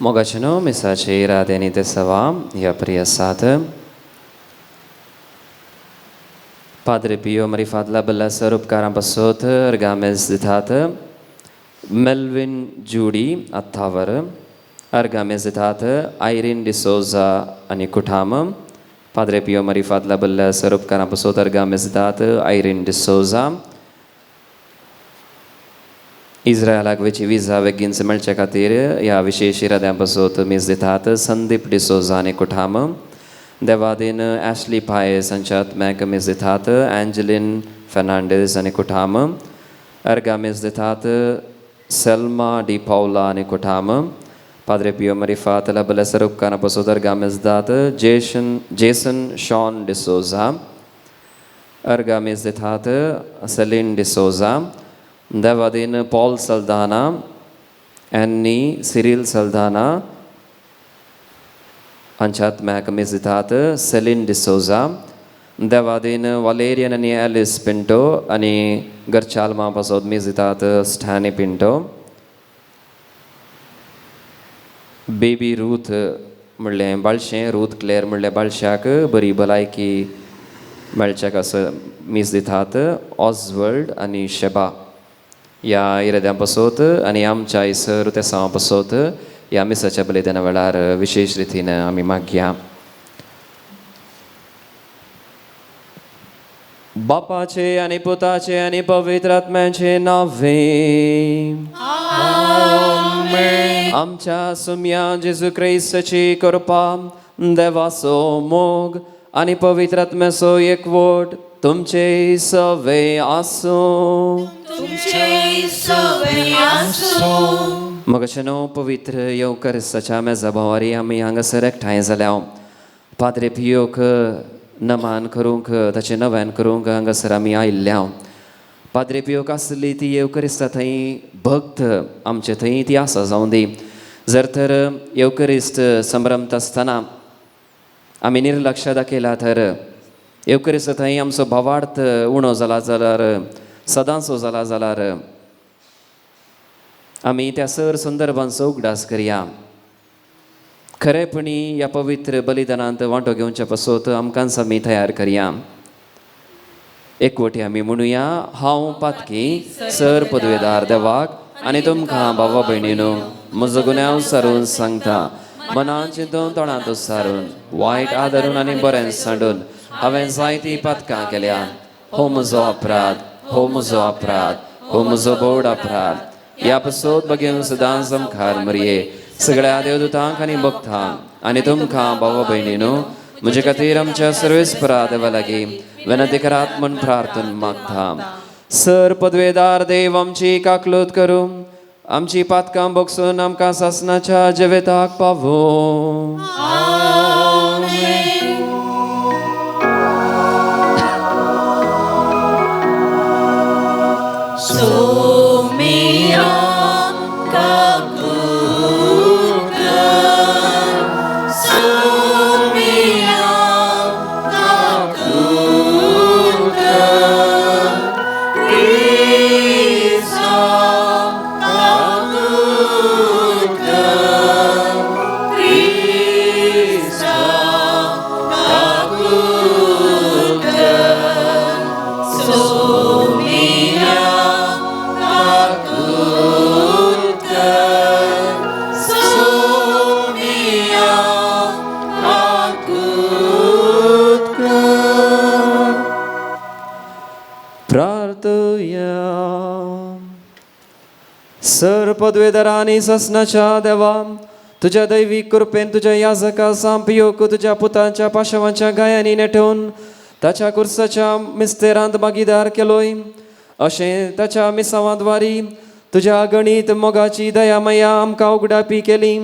Mogaceno messaggio radeni tesava ia priasat. Padre Pio Marifat la bella sarupkaram pasot argames dithat Melvin Judy Attavar argames dithat Irene D'Souza ani kutam. Padre Pio Marifat la bella sarupkaram pasot argames dithat Irene D'Souza. इस्रायलाक वेची विजा बेगीन मेळचे खातीर ह्या विशेष इराद्यां पासत मीस दितात संदीप डिसोजा आनी कुठाम. देवादीन ॲशली पायस हांच्यात मॅक मीस दितात एंजलिन फेर्नांडीस आनी कुठाम. अर्गा मीस दितात सेल्मा डी पावला आनी कुठाम. पाद्रे पियो मरिफात ला बलेसर उपकारा पासत अर्गा मीस दितात जेसन शॉन डिसोजा. अर्गा मीस दितात सेलिन डिसोजा. देवादीन Paul Saldanha Annie Cyril Saldanha हांच्यात मॅक मीस दितात सेलिन डिसोजा. देवादीन वालेरियन आनी एलिस पिंटो आनी गरचालमा पासत मीस दितात स्टॅनी पिंटो. बेबी रूथ म्हणलें बाळशें रूथ क्लेर म्हणलें बाळशाक बरी भलायकी मेळच्याक असो मीस दितात ऑजवर्ल्ड आनी शेबा. ह्या इराद्यां पासत आनी आमच्या इसर तेसां पासत ह्या मिसाच्या बलिदाना वेळार विशेष रितीन आमी मागया. बापाचे आनी पुताचे आनी पवित्र आत्म्याचे नांवे आमच्या सुम्या जेजू क्रिस्ताची कृपा देवाचो मोग आनी पवित्र आत्म्याचो एकवट तुमचे सवे आसूं. मगशेनो पवित्र येवकरिस्ताच्या मेजा भोंवारी आमी हांगासर एकठांय जाल्या पाद्रे पियोक नमान करूंक ताचें नव्यान करूंक हांगासर आमी आयिल्ल्या. पाद्रे पियोक आसली ती येवकरिस्ता थंय भक्त आमचे थंय ती आसा जावं दी. जर तर येवकरिस्त संभ्रमत आसतना आमी निर्लक्ष दाखयला तर येवकरिस्त थंय आमचो भावार्थ उणो जाला जाल्यार सदांचो जाला जाल्यार आमी त्या सर संदर्भांचो उगडास करया. खरेपणी ह्या पवित्र बलिदानांत वांटो घेवच्या पासत आमकांच आमी तयार करया. एकवटी आमी म्हणुया हांव पातकी सर पदवेदार देवाक आनी तुमकां भावा भयणीनो म्हजो गुन्यांव सारून सांगता. मनान चिंतून तोंडांत सारून वायट आदरून आनी बरें सांडून हांवें जायतीं पातकां केल्या. हो म्हजो अपराध, हो म्हजो अपराध, हो म्हजो बोड अपराध. ह्या पासत बगेन सदांच आमकां मरये. सगळ्या देवदूतांक आनी भक्तांक आनी तुमकां भावा भयणीनो म्हजे खातीर आमच्या सर्वेस्परा देवा लागीं विनंती करात म्हूण प्रार्थना मागता. सर पदवेदार देव आमची काकलूत करूं आमची पातकां बगसून आमकां सासणाच्या जिविताक पावो. सर पदवेधरा आणि ससनाच्या देवा, तुझ्या दैविक कृपेन तुझ्या याजका सांपियोक तुझ्या पुतांच्या पाशवांच्या गायांनी नेटवून ताच्या कुर्साच्या मिस्तेरांत भागीदार केलोय. अशें ताच्या मिसावांद्वारी तुझ्या गणित मोगाची दयामया आमकां उगडापी केली.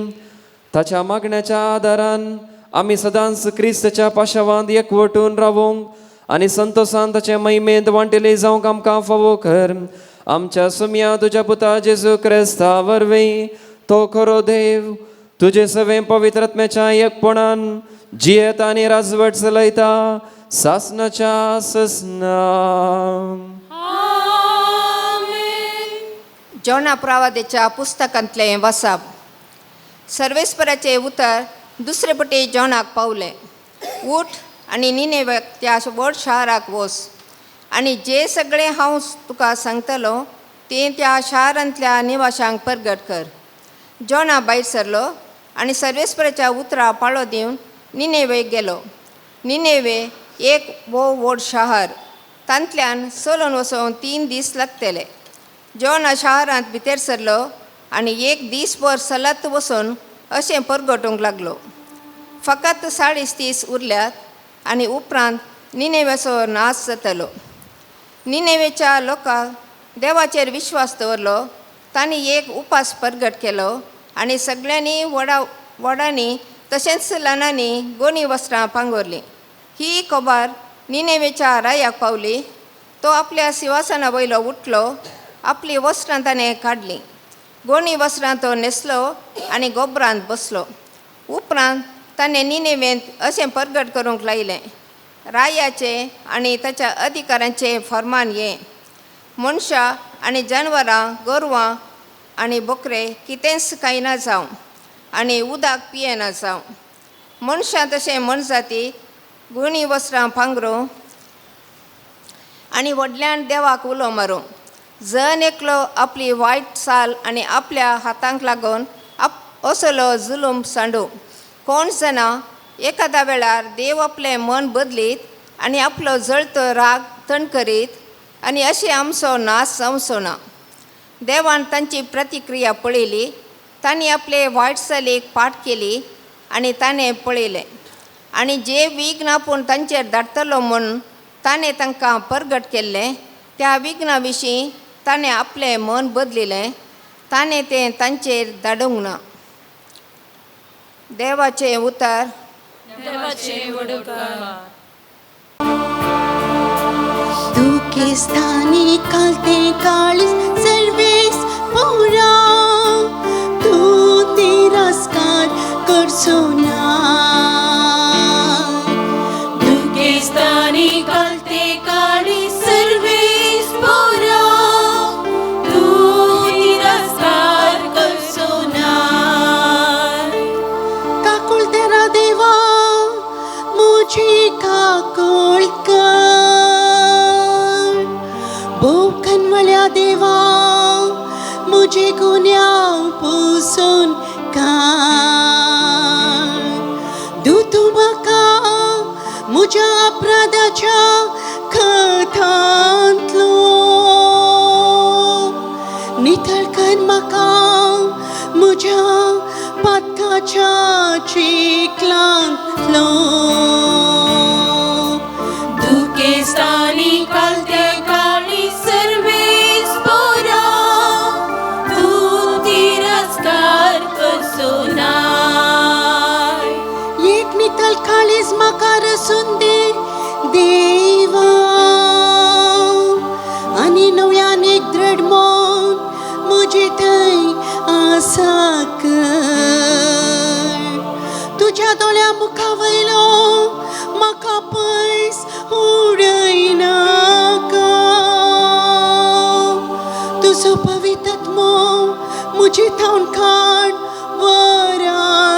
ताच्या मागण्याच्या आदारान आमी सदांच क्रिस्तच्या पाशवांत एकवटून रावूंक आनी संतोषान ताचे महिमेंत वांटेले जावंक आमकां फावो कर. आमच्या सुम्या तुझ्या पुता जेजू क्रिस्ता वरवीं तो खरो देव तुजे सवे पवित्रात्म्याच्या एकपणान जियेत आनी राजवट चलयता सासनाच्या ससना. जोना प्रवादेच्या पुस्तकांतले वसप. सर्वेस्पराचे उतर दुसरे पटी जोनाक पावले. उठ आनी निनेवेक त्या व्हड शाराक वच आनी जे सगळे हांव तुका सांगतलो ते त्या शारांतल्या निवाशांक परगट कर. जोना भायर सरलो आनी सर्वेस्पराच्या उतरा पाळो दिवन निनेवेक गेलो. निनेवे एक व्हड शार, तांतल्यान चलून वचोन 3 दीस लागतले. जोना शारांत भितर सरलो आनी 1 दीसभर चलत वचून अशें परगटूंक लागलो. फकत 40 दीस उरल्यात आनी उपरांत निनेवेचो नाश जातलो. निनेवेच्या लोकांक देवाचेर विश्वास दवरलो. तांणी एक उपास परगट केलो आनी सगळ्यांनी वडांनी तशेंच ल्हानांनी गोणी वस्त्रां पांगरलीं. ही खबर निनेवेच्या रायाक पावली. तो आपल्या सिंहासना वयलो उठलो, आपली वस्त्रां ताणें काडलीं, गोणी वस्त्रां तो न्हेसलो आनी गोबरांत बसलो. उपरांत ताणें निनेवेंत अशें परगट करूंक लायलें, रायाचे आनी ताच्या अधिकाऱ्यांचे फर्मान हें: मनशां आनी जनवरां, गोरवां आनी बोकरे कितेंच खायना जावं आनी उदक पियेना जावं. मनशां तशें मनजाती गुणी वस्त्रां पांघरूं आनी व्हडल्यान देवाक उलो मारूं. जन एकलो आपली वायट चाल आनी आपल्या हातांक लागून असलो जुलूम सांडूं. कोण जाणां एखाद्या वेळार देव आपलें मन बदलीत आनी आपलो जळतो राग थंड करीत आनी अशें आमचो नाश जावचो ना. देवान तांची प्रतिक्रिया पळयली. तांणी आपले वायट चालीक पाट केली आनी ताणें पळयलें आनी जे विघ्न आपूण तांचेर धाडटलो म्हूण ताणें तांकां परगट केल्लें त्या विघ्ना विशीं ताणें आपलें मन बदलिलें. ताणें तें तांचेर धाडूंक ना. देवाचें उतर. दुखे स्थानी कालते काळीस सर्वेस पोरा, तू तिरस्कार करचो ना. दुखे स्थानी कालते काळीस सर्वेस पोरा, तू तिरस्कार करचो ना. काकुळ तेरा देवा मुझी काकुळ कर, बोकनवल्या देवा मुझे गुन्ह्यां पुसून काढ. तू म्हाका म्हज्या अपराधाच्या खतांतलो नितळ कर. म्हाका म्हज्या पातकाच्या चिखलांतलो. दुखे स्थानी कालते काळी सर्वेस पोरा, तू तिरस्कार करचो ना. एक नितळ काळीज म्हाका रसून दे देवा आनी नव्यान एक दृढ मन म्हजे थंय आसा कर. तुज्या दोळ्या मुखा वयलो म्हाका पयस उडयनाका. तुजो पवित्र आत्मो म्हजे थावन काड वरानाका.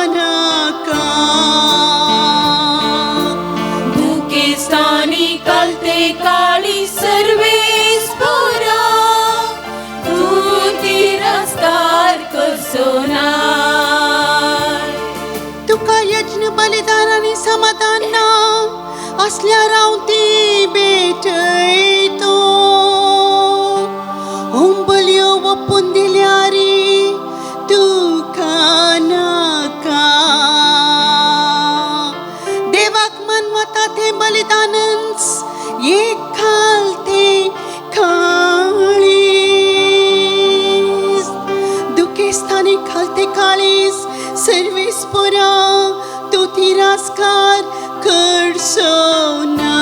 दुखे स्थानी कालते काळी सर्वेस पोरा, तू तिरस्कार करचो ना. तुका यज्ञ बलिदान आनी समाधान ना असल्यार हांव ती भेटयतो. होम बलयो ओपून दिल्यार एक खालते काळीस दुखे स्थानी खालते काळीस सर्वेस पोरा तू तिरस्कार करसो नाय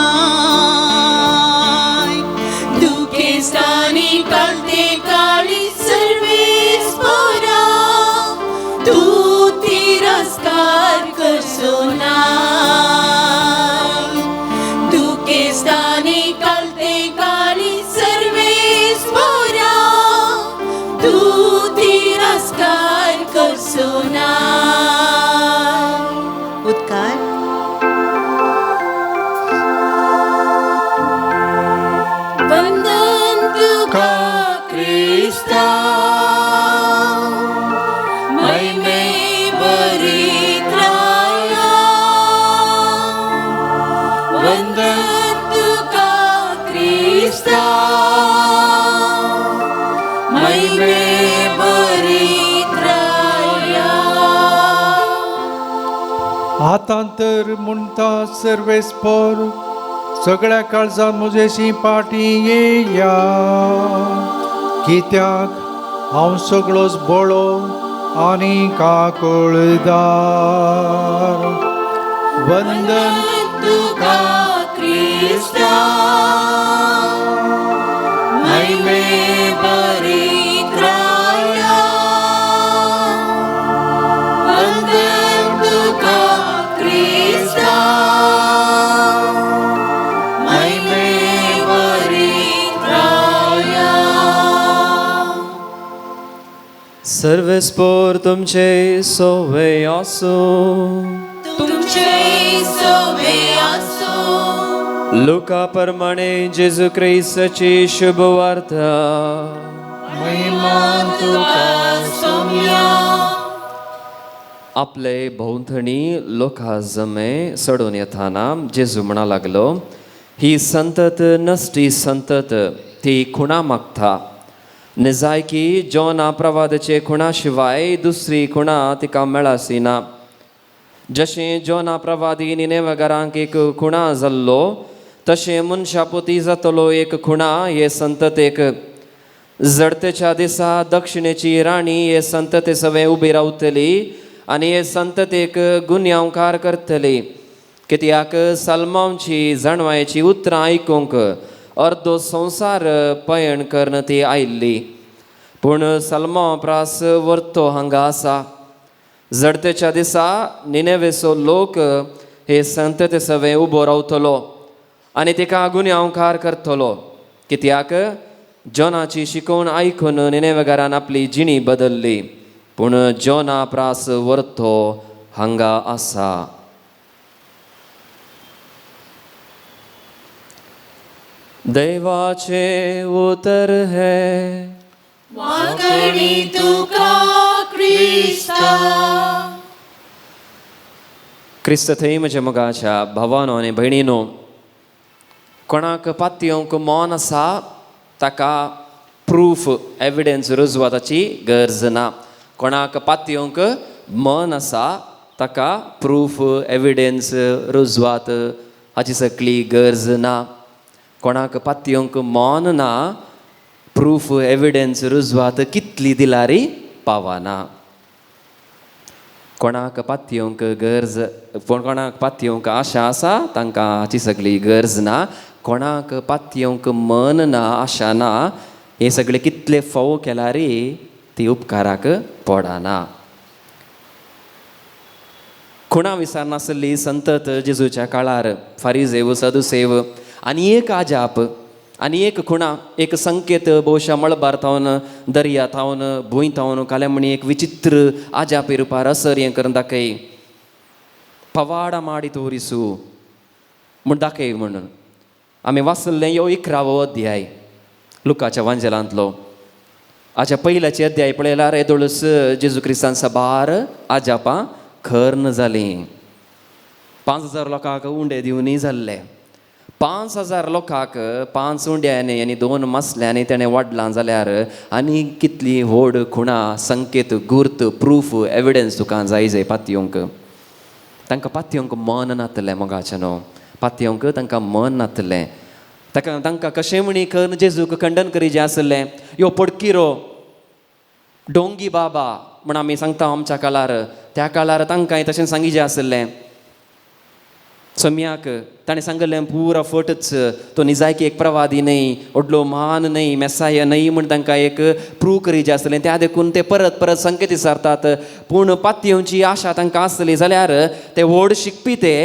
दुखे स्थानी खालते काळीस सर्वेस पोरा तू तिरस्कार करसो नाय दुखे स्थानी खालते काळीस सर्वेस पोरा तू तिरस्कार करसो नाय उद्गार वंदन तुका Krista महिमे बरीत्राया वंदन तुका क्रिस्ता महिमे बरीत्राया आतां तर म्हणटा सर्वेस्पर सगळ्या काळजात म्हजेशी पाटी येया कित्याक हांव सगळोच बळो आनी काकळदार वंदन तुका क्रिस्ता महिमे बरीत्राया वंदन तुका क्रिस्ता महिमे बरीत्राया सर्वेस्पर तुमचे सोवे आसो तुमचे सोबे आसो लुका प्रमाणे जेजू ख्रिस्ताची शुभ वार्ता महिमा तुका सोम्या आपले भोंवतणी लोकां जमे सडून येताना जेजू म्हणा लागलो ही संतत नसटी संतत ती खुणा मागता निजाय की जोना प्रवादाचे खुणा शिवाय दुसरी खुणा तिका मेळासी ना जशें जोना प्रवादी निनेवेकारांक एक खुणा जाल्लो तशें मनशा पोती जातलो एक खुणा हे संततेक जडतेच्या दिसा दक्षिणेची राणी हे संतते सवे उबी रावतली आनी हे संततेक गुन्यांवकार करतली कित्याक सलमांची जाणवायेची उतरां आयकूंक अर्दो संवसार पयण करून ती आयिल्ली पूण सलमा प्रास वर्तो हांगा आसा जडतेच्या दिसा निनेवेचो लोक हे संतते सवे उबो रावतलो आनी तिका गुन्यांवकार करतलो कित्याक जोनाची शिकोवन आयकून निनेवेकारान आपली जिणी बदल्ली पूण जोना प्रास वर्तो हांगा आसा देवाचे उतर है वागणी तुका क्रिस्ता क्रिस्त थंय म्हज्या मोगाच्या भावानो आनी भयणीनो कोणाक पातयेवंक मौन आसा ताका प्रूफ एविडेंस रुजवाताची गरज ना कोणाक पातयेवंक मन आसा ताका प्रूफ एविडेंस रुजवात हाची सकली गरज ना कोणाक पातयेवंक मौन ना प्रूफ एविडेंस रुजवात कितली दिलारी पावना कोणाक पातयेवंक गरज कोणाक पातयेवंक आशा आसा तांकां हाची सगळी गरज ना कोणाक पातयेवंक मन ना आशा ना हे सगळे कितले फोव केल्यारी ती उपकाराक पडना खुणा विसारनासली संतत जेजूच्या काळार फारिजेव सदुसेव आनी एक आजाप आनी एक खुणा एक संकेत भोवशा मळबार थावन दर्या थावन भूंय थावन काले म्हणी एक विचित्र आजापे रुपार असर हें करून दाखय पवाडा माडी तोरिसू म्हण दाखय म्हणून आमी वाचल्लें यो 11वो अध्याय लुकाच्या वांजेलांतलो हाच्या पयल्याचे अध्याय पळयल्यार येदोळस जेजू क्रिस्तान सबार आजापां खर्न जालीं 5000 लोकांक उंडे दिवनय जाल्ले 5000 लोकांक 5 उंड्यांनी आनी 2 मसल्यांनी तेणें वाडलां जाल्यार आनी कितली व्हड खुणा संकेत गुर्त प्रूफ एविडेंस तुका जाय पातयेवंक तांकां पातयेवंक मन नातलें मोगाचें न्हू पातयेवंक तांकां मन नातलें तांकां कशें म्हणी करून जेजूक खंडन करी जें आसलें यो पडकिरो डोंगी बाबा म्हण आमी सांगता आमच्या काळार, त्या काळार तांकांय तशें सांगिजें आसलें. सम्याक ताणें सांगलें पुरा फटच तो निजायकी एक प्रवादी न्हय, व्हडलो महान न्हय, मेसाय न्हय म्हण तांकां एक प्रूव करीचें आसलें. त्या देखून ते परत परत संकेत विचारतात. पूण पातयेवची आशा तांकां आसली जाल्यार ते व्हड शिकपी ते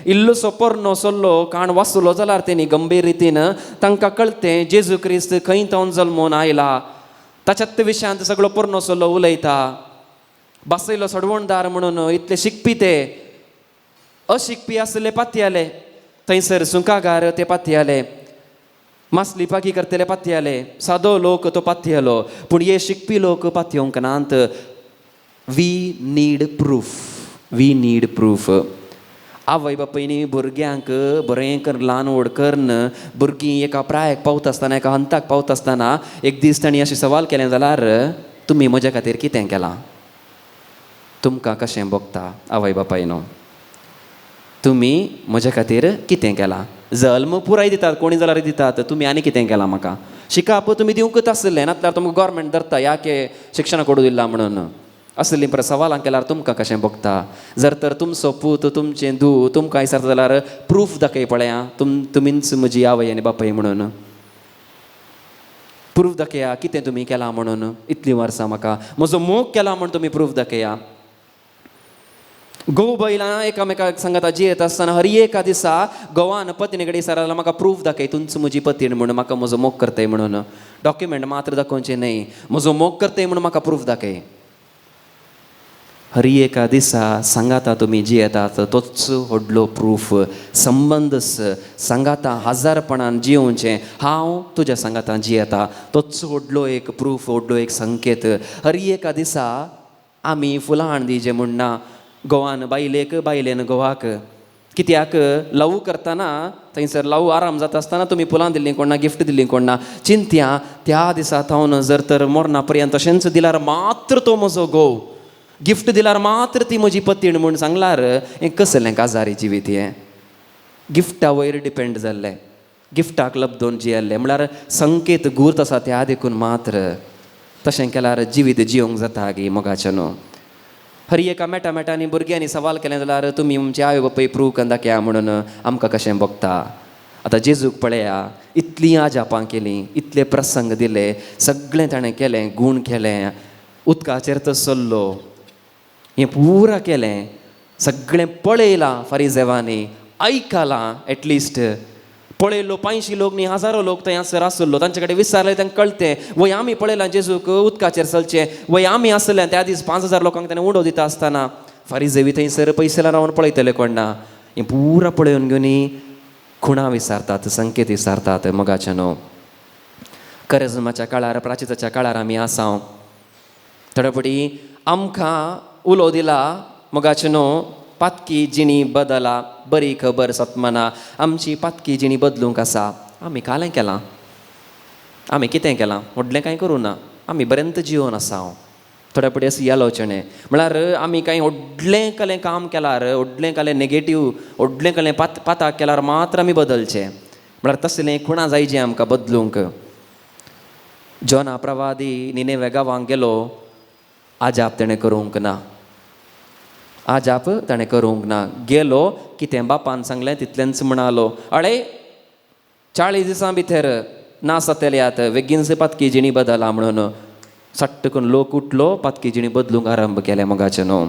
इल्लोसो पोरनो सल्लो काण वाचलो जाल्यार तेणी गंभीर रितीन तांकां कळटें जेजू क्रिस्त खंय तावन जल्मोन आयला. ताच्याच विशयांत सगळो पोरनो सल्लो उलयता. बासयलो सडवणदार म्हणून इतले शिकपी ते अशिकपी आसले पातयेले, थंयसर सुंकागार ते पातयेले, मासली पाकी करतले पातयेले, सादो लोक तो पातयेलो. पूण हे शिकपी लोक पातयोंक नात. We need proof. आवय बापायनी भुरग्यांक बरें कर ल्हान व्हड करन भुरगीं एका प्रायाक पावता आसतना, एका हंताक पावता आसतना एक दीस तांणी अशें सवाल केलें जाल्यार तुमी म्हज्या खातीर कितें केलां? तुमकां कशें भोगता आवय बापायनो? तुमी म्हज्या खातीर कितें केलां? जल्म पुराय दितात कोणी जाल्यार दितात, तुमी आनी कितें केलां म्हाका? शिकाप तुमी दिवंकच आसलें, नातल्यार तुमकां गव्हर्मेंट धरता याके शिक्षण कोडू दिला म्हणून. असलीं पर सवालां केल्यार तुमकां कशें भोगता? जर तर तुमचो पूत तुमचें धूव तुमकां विचारता जाल्यार प्रूफ दाखय पळया तुमीच म्हजी आवय आनी बापाय म्हणून. प्रूफ दाखया कितें तुमी केलां म्हणून. इतलीं वर्सां म्हाका म्हजो मोग केला म्हूण तुमी प्रूफ दाखया. घोव बैलां एकामेकाक सांगता जियेता आसतना हर एका दिसा घोवान पत्नी कडेन विचारलें म्हाका प्रूफ दाखय तुमचो म्हजी पत्नी म्हणून, म्हाका म्हजो मोग करताय म्हणून. डॉक्युमेंट मात्र दाखोवचें न्हय, म्हजो मोग करताय म्हणून म्हाका प्रूफ दाखय. हर एका दिसा सांगाता तुमी जियेतात तोच व्हडलो प्रूफ. संबंद सांगाता हजारपणान जियोवचें, हांव तुज्या सांगातान जियेता तोच व्हडलो एक प्रूफ, व्हडलो एक संकेत. हर एका दिसा आमी फुलां हाड दिजें म्हणना घोवान बायलेक, बायलेन घोवाक. कित्याक लव करतना थंयसर लव आराम जाता आसतना तुमी फुलां दिल्लीं कोणा, गिफ्ट दिल्लीं कोणा. चिंत्या त्या दिसा थावन जर तर मरणा पर्यंत तशेंच दिल्यार मात्र तो म्हजो घोव, गिफ्ट दिल्यार मात्र ती म्हजी पत्नी म्हूण सांगल्यार हें कसलें काजारी जिवीत हें? गिफ्टा वयर डिपेंड जाल्लें, गिफ्टाक लबदोन जियेल्लें म्हळ्यार संकेत गुर्त आसा त्या देखून मात्र. तशें केल्यार जिवीत जियोंक जाता गी मोगाचें न्हू. हर एका मेटांनी भुरग्यांनी सवाल केलें जाल्यार तुमी आमचे आवय बापाय प्रूव करून दाखया म्हणून आमकां कशें भोगता. आतां जेजूक पळया, इतलीं आजापां केलीं, इतले प्रसंग दिले, सगळें ताणें केलें, गूण केलें, उदकाचेर तो चल्लो, हें पुरा केलें, सगळें पळयलां फारिजेवांनी, आयकलां एटलिस्ट. पळयलो 500 लोक न्ही, हजारो लोक थंय हांगासर आसलो. तांचे कडेन विचारलें, तांकां कळटें वय आमी पळयलां जेजूक उदकाचेर चलचें, वय आमी आसलें त्या दीस 5000 लोकांक ताणें उडो दिता आसतना. फारिजेवी थंयसर पयशेला रावन पळयतले कोणा. हें पुरा पळयोवन घेवन खुणा विचारतात, संकेत विचारतात मोगाचें न्हू. करेजमाच्या काळार, प्राचिताच्या काळार आमी आसां. थोडे फावटी आमकां उलो दिला मोगाचें न्हू, पातकी जिणी बदला, बरी खबर सत्मना. आमची पातकी जिणी बदलूंक आसा. आमी कालें केलां, आमी कितें केलां? व्हडलें कांय करूं ना, आमी बरेंत जिवन आसा. थोडे फावटी अशी आलोचणे म्हळ्यार आमी कांय व्हडलें केलें काम केल्यार, व्हडलें केलें नेगेटीव, व्हडलें केलें पाताक केल्यार मात्र आमी बदलचें. म्हळ्यार तसलें खुणा जाय जें आमकां बदलूंक. जोना प्रवादी निनेवे गांवांक गेलो, आजाप ताणें करूंक ना. आजाप ताणें करूंक ना. गेलो, कितें बापान सांगलें तितलेंच म्हणालो. अळे 40 दिसां भितर ना सतेल्यात, बेगीनच पातकी जिणी बदला म्हणून. सट्ट करून लोक उठलो, पातकी जिणी बदलूंक आरंभ केलें मोगाचें न्हू.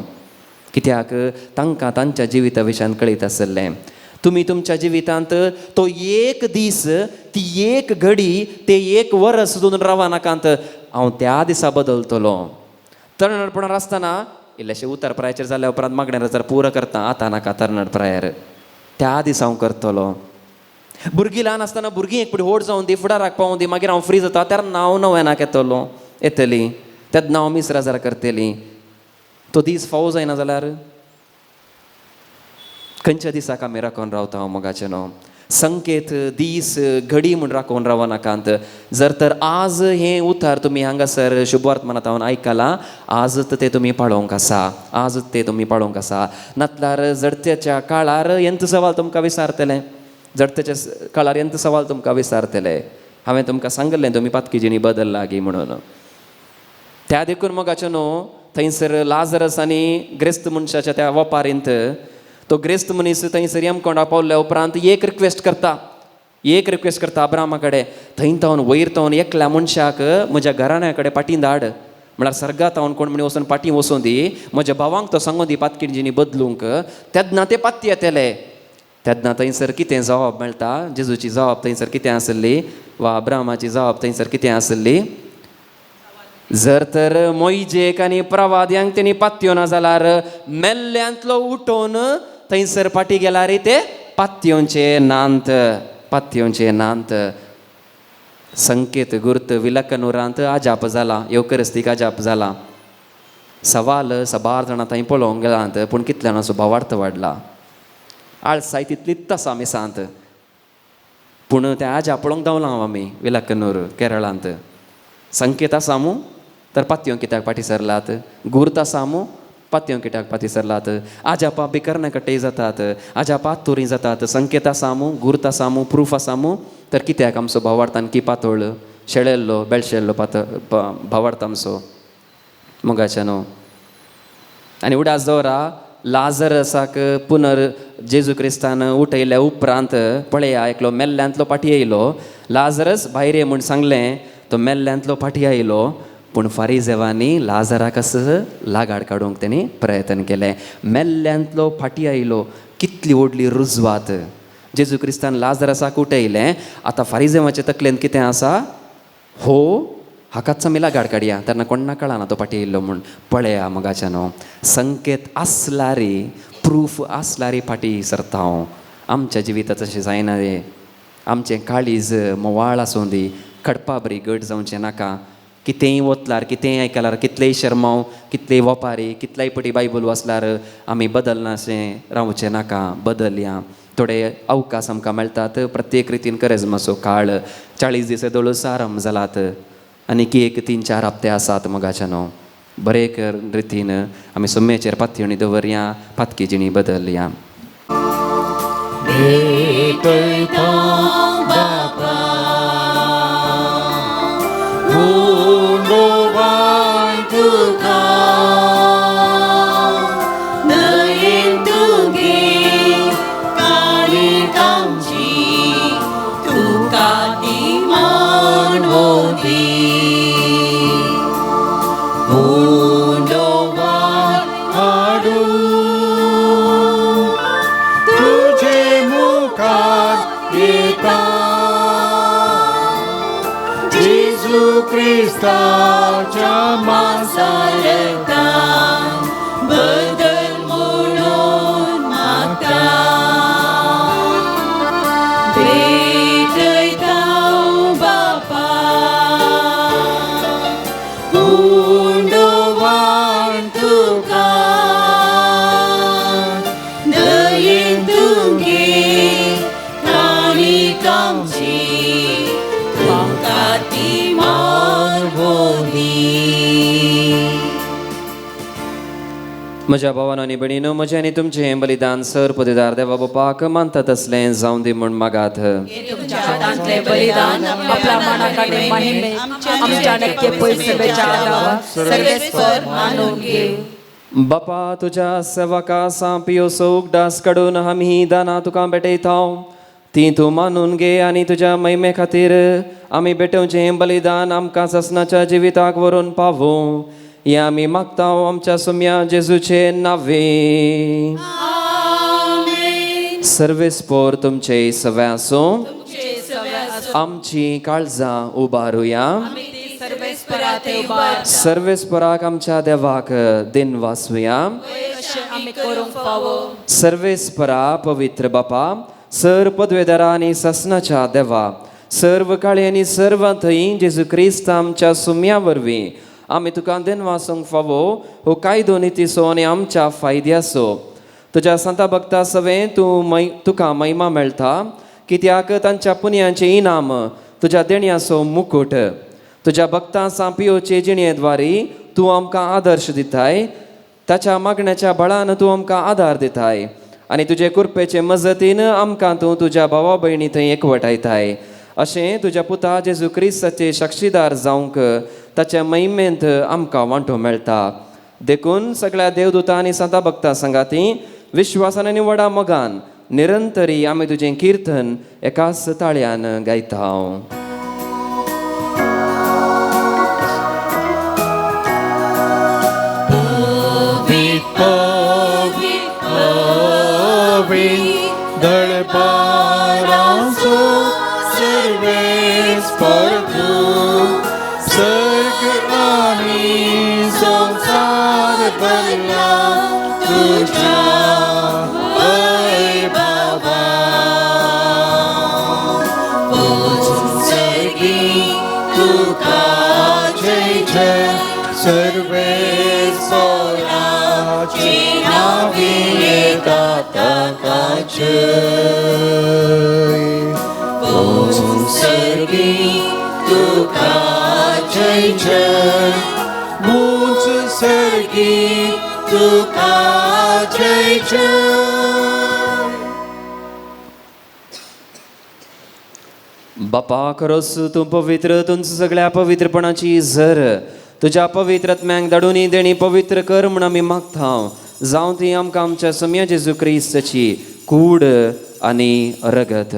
कित्याक तांकां तांच्या जिविता विशयान कळीत आसलें. तुमी तुमच्या जिवितांत तो एक दीस, ती एक घडी, ते एक वर्स सुद्दां रावा नाकांत. हांव त्या दिसा बदलतलो. तरणाटपणांत आसतना इल्लेशें उतर प्रायाचेर जाल्या उपरांत मागण्यार जर पुरो करता, आतां नाका तरणाट प्रायार, त्या दिसा हांव करतलो. भुरगीं ल्हान आसतना भुरगीं एक पडी व्हड जावन दी, फुडाराक पावूं दी, मागीर हांव फ्री जाता तेन्ना नांव नव्यानाक येतलीं, तेच नांव मिसरा जर करतलीं. तो दीस फावो जायना जाल्यार खंयच्या दिसाक आमी राखून रावता हांव मोगाचें न्हू. संकेत दीस घडी म्हूण राखून रावनाकांत. जर तर आज हें उतार तुमी हांगासर शुभवर्तमानांत हांवें आयकलां, आजच तें तुमी पाळोवंक आसा, आजच तें तुमी पाळोवंक आसा. नातल्यार जडत्याच्या काळार हेंच सवाल तुमकां विचारतलें, जर तेच्या कळार्यंत सवाल तुमकां विचारतले हांवें तुमकां सांगलें तुमी पातकी जिणी बदल लागी म्हणून. त्या देखून मोगाचे न्हू थंयसर लाजरस आनी ग्रेस्त मनशाच्या त्या वपारींत तो ग्रेस्त मनीस थंयसर यमकोंडा पावल्या उपरांत एक रिक्वेस्ट करता अब्रामा कडेन, थंय तावन वयर तावन एकल्या मनशाक म्हज्या घराण्या कडेन पाटीन धाड, म्हळ्यार सर्गात तावन कोण म्हणी वचून पाटी वचून दी, म्हज्या भावांक तो सांगून दी पातकीण जिणी बदलूंक. तेन्ना ते पाती येतले. तेन्ना थंयसर कितें जबाब मेळटा, जेजूची जबाब थंयसर कितें आसली वा अब्रामाची जबाब थंयसर कितें आसली, जर तर मोइजेक आनी प्रवाद्यांक तेणी पात्यो ना जाल्यार मेल्ल्यांतलो उठोवन थंयसर पाटी गेल्यार ते पात्योंचे नांत. संकेत गुर्त विलकनुरांत आजाप जाला, येवकरिस्तीक आजाप जाला. सवाल सबार जाणां थंय पळोवंक गेलांत, पूण कितल्यान असो भावार्थ वाडला. आळसाय तितलीच आसा मिसांत, पूण त्या आजा पळोवंक धांवला आमी विलकनूर केरळांत. संकेत आसा मू तर पात्यो कित्याक पाटी सरलात, गुर्त आसा मू पात्यो कित्याक पाती सरलात, आजापा बिकरणे कट्टे जातात, आजापात तुरी जातात. संकेत आसा मू, गुर्त आसा मू, प्रूफ आसा मू, तर कित्याक आमचो भावार्थान की पातळ शेळेल्लो बेळशेल्लो भावार्थ आमचो मोगाच्या न्हू. आनी उडास दवरा लाजरसाक पुनर जेजू क्रिस्तान उठयल्या उपरांत पळया एकलो मेल्ल्यांतलो पाटी येयलो. लाजरस भायर ये म्हूण सांगलें, तो मेल्ल्यांतलो फाटी आयलो. पूण फारिजेवांनी लाजराक लागाड काडूंक तेणी प्रयत्न केले. मेल्ल्यांतलो फाटी आयलो, कितली व्हडली रुजवात. जेजू क्रिस्तान लाजरासाक उठयलें. आतां फारिजेवाच्या तकलेंत कितें आसा, हो हाकाच आमी लागाड काडया. तेन्ना कोणा कळना तो फाटी येयल्लो म्हूण. पळया मोगाच्या न्हू, संकेत आसल्यारी प्रूफ आसल्यारी फाटी सरता हांव. आमच्या जिवितांत तशें जायना रे. आमचें काळीज मोवाळ आसूं दी, खडपा बरी गट जावचें नाका. कितेंय वतल्यार कितेंय आयकल्यार कितलेय शर्माव, कितलेय वपारी, कितलेय पटी बायबल वाचल्यार आमी बदलनाशें रावचें नाका. बदलया. थोडे अवकाश आमकां मेळटात. प्रत्येक रितीन करेजमाचो काळ 40 दीस दोळस आराम जालात आनी की 1-3-4 हप्ते आसात मोगाच्या न्हू. बरे रितीन आमी सुमेचेर पातयणी दवरया, पातकी जिणी बदलया. क्रिस्ताच्या मांसारकान बदल म्हणून मागता. भेटयता बापा उंडोवान तुका, दयेन तुगे काणीक आमची ती म्हज्या भावानो आनी भयणीनो, म्हजें आनी तुमचें बलिदान सर पदवीदार देवा बापाक मानतात असलें जावं दी म्हूण मागात. बलिदान आपल्या मनाकडे महिमे आमच्या नक्की पैसेच्या आदावा सर्वेस्वर मानून घे. बापा, तुझ्या सेवका पियोसो उगडास काडून आमी ही दाना तुका भेटयताव. ती तूं मानून घे आनी तुज्या महिमे खातीर आमी भेटोवचें बलिदान आमकां ससनाच्या जिविताक व्हरून पावूं. हें आमी मागतांव आमच्या सुम्या जेजूचे नांवे. सर्वेस्पोर तुमचे सवे आसूं. आमची काळजां उबारुया. सर्वेस्पराक आमच्या देवाक दिन वाचुया. सर्वेस्परा पवित्र बापा, सर पदवेदारा आनी ससनाच्या देवा, सर्व काळी आनी सर्व थंय जेजू क्रिस्त आमच्या सुम्या वरवीं आमी तुका दिन वासूंक फावो हो कायदो नितीसो आनी आमच्या फायद्याचो. तुज्या संता भक्ता सवें तुका महिमा मेळटा, कित्याक तांच्या पुण्यांचें इनाम तुज्या देणयाचो मुकुट. तुज्या भक्तां सांपियोचे जिणयेद्वारी तूं आमकां आदर्श दिताय. ताच्या मागण्याच्या बळान तूं आमकां आदार दिताय आनी तुजे कृपेचे मजतीन आमकां तूं तुज्या भावा भयणी थंय एकवटायताय. अशें तुज्या पुता जेजू क्रिस्ताचे साक्षीदार जावंक ताच्या महिमेंत आमकां वांटो मेळटा. देखून सगळ्या देवदूतां आनी संता भक्तां सांगाती विश्वासान आनी व्हडा मोगान निरंतरी आमी तुजें किर्तन एकाच ताळ्यान गायता. दळपारांचो सर्वेस्पर तूं, सर्ग आनी संसार भरला तुज्या वैभवान. सर्गी तुका जय जय, सर्वेस्पराची नावी दाता जय. सर्गी तुका जय जय, मुझ सर्गी तुका जय जय. बापा खरोच तूं पवित्र, तुमच सगळ्या पवित्रपणाची झर तुज्या पवित्र आत्म्यांक धाडून देणी पवित्र कर म्हूण आमी मागता. जावं ती आमकां आमच्या सम्या जेजू क्रिस्ताची कूड आनी रगत.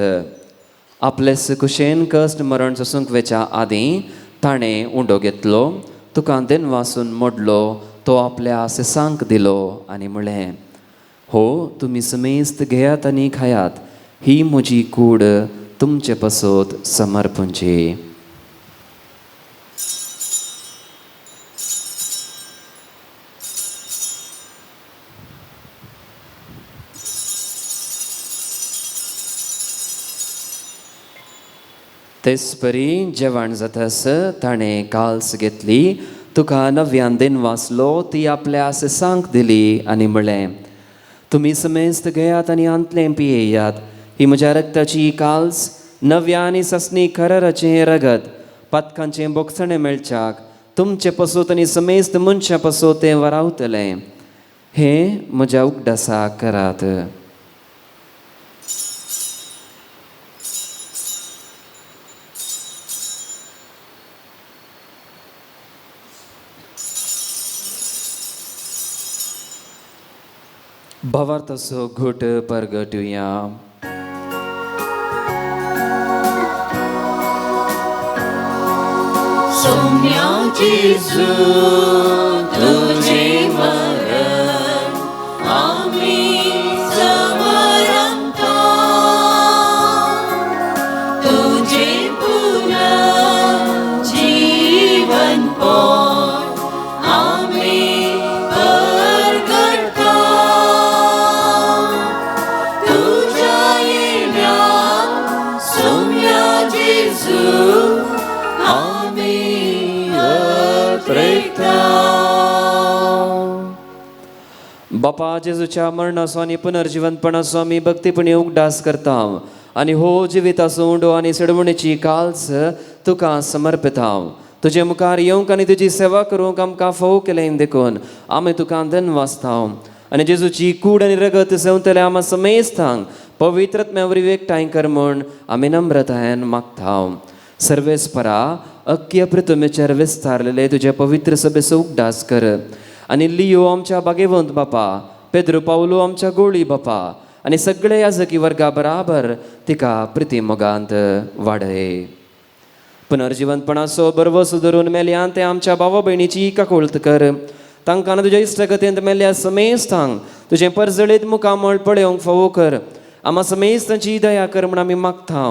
आपलेस कुशेन कश्ट मरण सोसूंक वेच्या आदीं ताणें उंडो घेतलो, तुका देन वासून मोडलो, तो आपल्या सेसांक दिलो आनी म्हळें, हो तुमी समेस्त घेयात आनी खायात, ही म्हजी कूड तुमचे पसोत समर्पणची. तेच परी जेवण जातास ताणें काल्स घेतली, तुका नव्यान दिन वाचलो, ती आपल्या सेसांक दिली आनी म्हळें, तुमी समेस्त घेयात आनी अंतलें पियेयात, ही म्हज्या रक्ताची काल्स, नव्या आनी ससनी खरराचें रगत, पातकांचें बोगसणें मेळच्याक तुमचे पसोत आनी समेस्त मनशां पसोत तें वरावतलें. हें म्हज्या उगडासाक करात. भावार्थसो घोट परगटुया. सौम्या जेजू तुझे मरण आम्ही समरमता, तुझे पुनर्जीवन पण आम्ही परगटता. तुझ्या येण्यात सौम्या जेजू बापा जेजूच्या मरणाचो आनी पुनर्जीवनपणाचो आमी भक्तीपणी उगडास करता आनी हो जिविताचो उंडो आनी सडवणेची काल्स तुका समर्पिता. तुजे मुखार येवंक आनी तुजी सेवा करूंक आमकां फोव केलें देखून आमी तुका धन्यवाद आनी जेजूची कूड आनी रगत सेवतले आमी समेस्तांक पवित्रत्म्यावरी एकठांय कर म्हूण आमी नम्रतायेन मागता. सर्वेस्परा अख्ख्या पृथ्वीचेर विस्तारलेले तुजे पवित्र सभेचो उगडास कर आनी लियो आमच्या बागेवंत बापा, पेद्रो पावलो आमच्या गोळी बापा आनी सगळे याजकी वर्गा बराबर तिका प्रिती मोगांत वाडय. पुनर्जीवनपणाचो बरवो सुदरून मेल्यान ते आमच्या भावा भयणीची काकुळत कर. तांकां तुज्या इश्टगतेंत मेल्या समेस्तांक तुजें परजळीत मुखामळ पळोवंक फावो कर. आम्हा समेस्तांची दया कर म्हूण आमी मागता.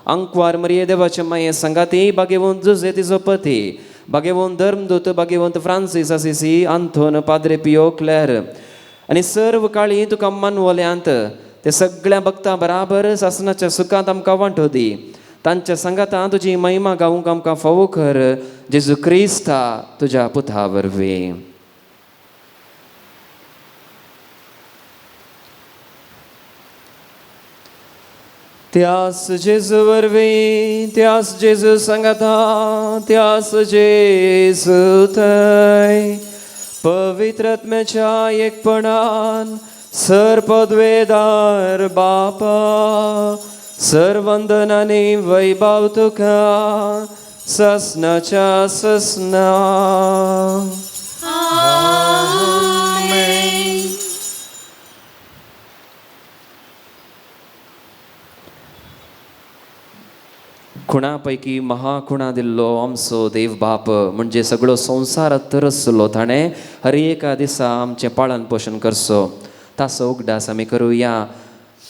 अंकवार मरिये देवाचे माये संगाती, भाग्यवंत जुझे तिचो पती, भाग्यवंत धर्मदूत, भाग्यवंत फ्रांसीस असिसी, आंथोन, पाद्रे पियो, क्लेर आनी सर्व काळी तुका मानवल्यांत ते सगळ्या भक्तां बराबर सासनाच्या सुखांत आमकां वांटो दी. तांच्या संगातां तुजी महिमा गावूंक आमकां फावो कर. जेजू क्रिस्ता तुज्या पुता वरवीं. त्यास जेजू वरवीं, त्यास जेजू सांगाता, त्यास जेजू थंय पवित्र आत्म्याच्या एकपणान सर्पद्वेदार बापा सर्वंदनाने वैभव तुका ससनाच्या ससना. खुणापैकी महाखुणा दिल्लो आमचो देव बाप म्हणजे सगळो संवसार तरसलो ताणें हर एका दिसा आमचें पाळन पोशण करचो. ताचो उगडास आमी करुया.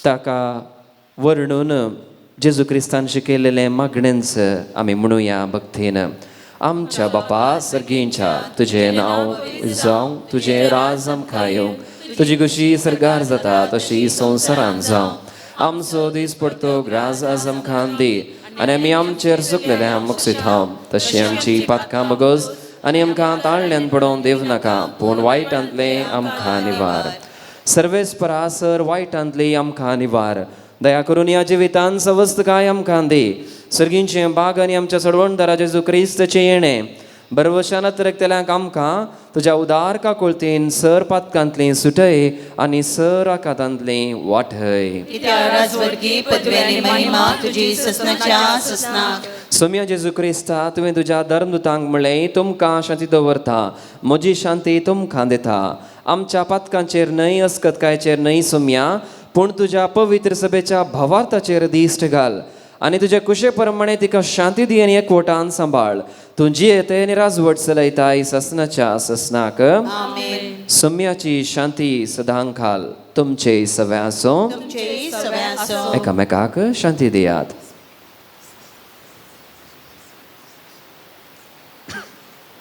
ताका वर्णून जेजू क्रिस्तान शिकयलेलें मागणेंच आमी म्हणुया भक्तीन. आमच्या बापा सर्गींच्या तुजें नांव जावं, तुजें राज आमकां येवं, तुजी कशी सरकार जाता तशी संवसारान जावं. आमचो दीस पडतो ग्रास आज आमकां दी आनी आमी आमचेर चुकलेल्या मुक्सितांव तशी आमची पातकां बगोस आनी आमकां ताळण्यान पडोवन देव नाका पूण वायटांतले आमकां निवार. सर्वेस्परासर वायटांतली आमकां निवार. दया करून ह्या जिवितान सवस्त काय आमकां दी. सर्गींचें बाग आनी आमच्या सोडवणदारा जेजू क्रिस्ताचें येणें बरवशान तरकतेल्यांक आमकां तुज्या उदार काकुळतीन सर पातकांतली सुटय आनी सर आकांतांतली वाटय. राजवर्गी पदवी आनी महिमा तुजी ससनाच्या ससनाक. सोम्या जेजू क्रिस्ता तुवें तुज्या धर्मदुतांक म्हणलें तुमकां शांती दवरता, म्हजी शांती तुमकां दिता. आमच्या पातकांचेर न्हय अस्कतकायचेर न्हय सोम्या पूण तुज्या पवित्र सभेच्या भावार्थाचेर दिश्ट घाल आनी तुजे कुशे प्रमाणे तिका शांती दी आनी एकवटान सांबाळ. तूं जियेते आनी राजवट चलयताय ससनाच्या ससनाक. सोम्याची शांती सदांक घाल. तुमचे सवे आसो. एकामेकाक शांती दियात.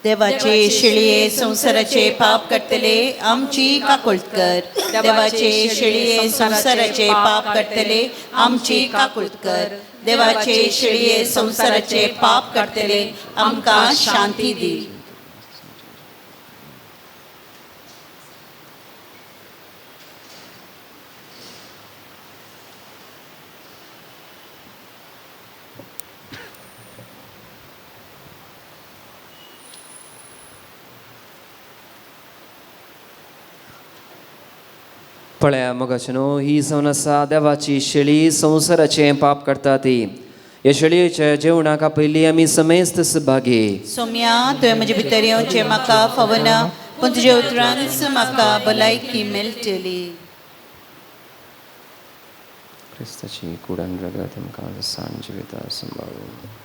देवाचे शिळये संसाराचे पाप काडटले आमची काकुळट कर. देवाचे शिळये संसाराचे पाप काडटले आमची काकुळट कर. देवाचे शिळये संसाराचे पाप काडटले आमकां शांती दी. पळया मोगाचे न्हू, ही जावन आसा देवाची शेळी संवसाराचें पाप काडटा ती. ह्या शेळयेच्या जेवणाक पयलीं आमी समेस्त सहभागी. सोम्या तुवें म्हजे भितर येवचें म्हाका फावना पूण तुज्या उतरांच म्हाका भलायकी मेळटली. क्रिस्ताची कुडान रगत आमकां सांज जिविता सांबाळून.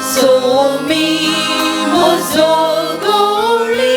Somi mozo goli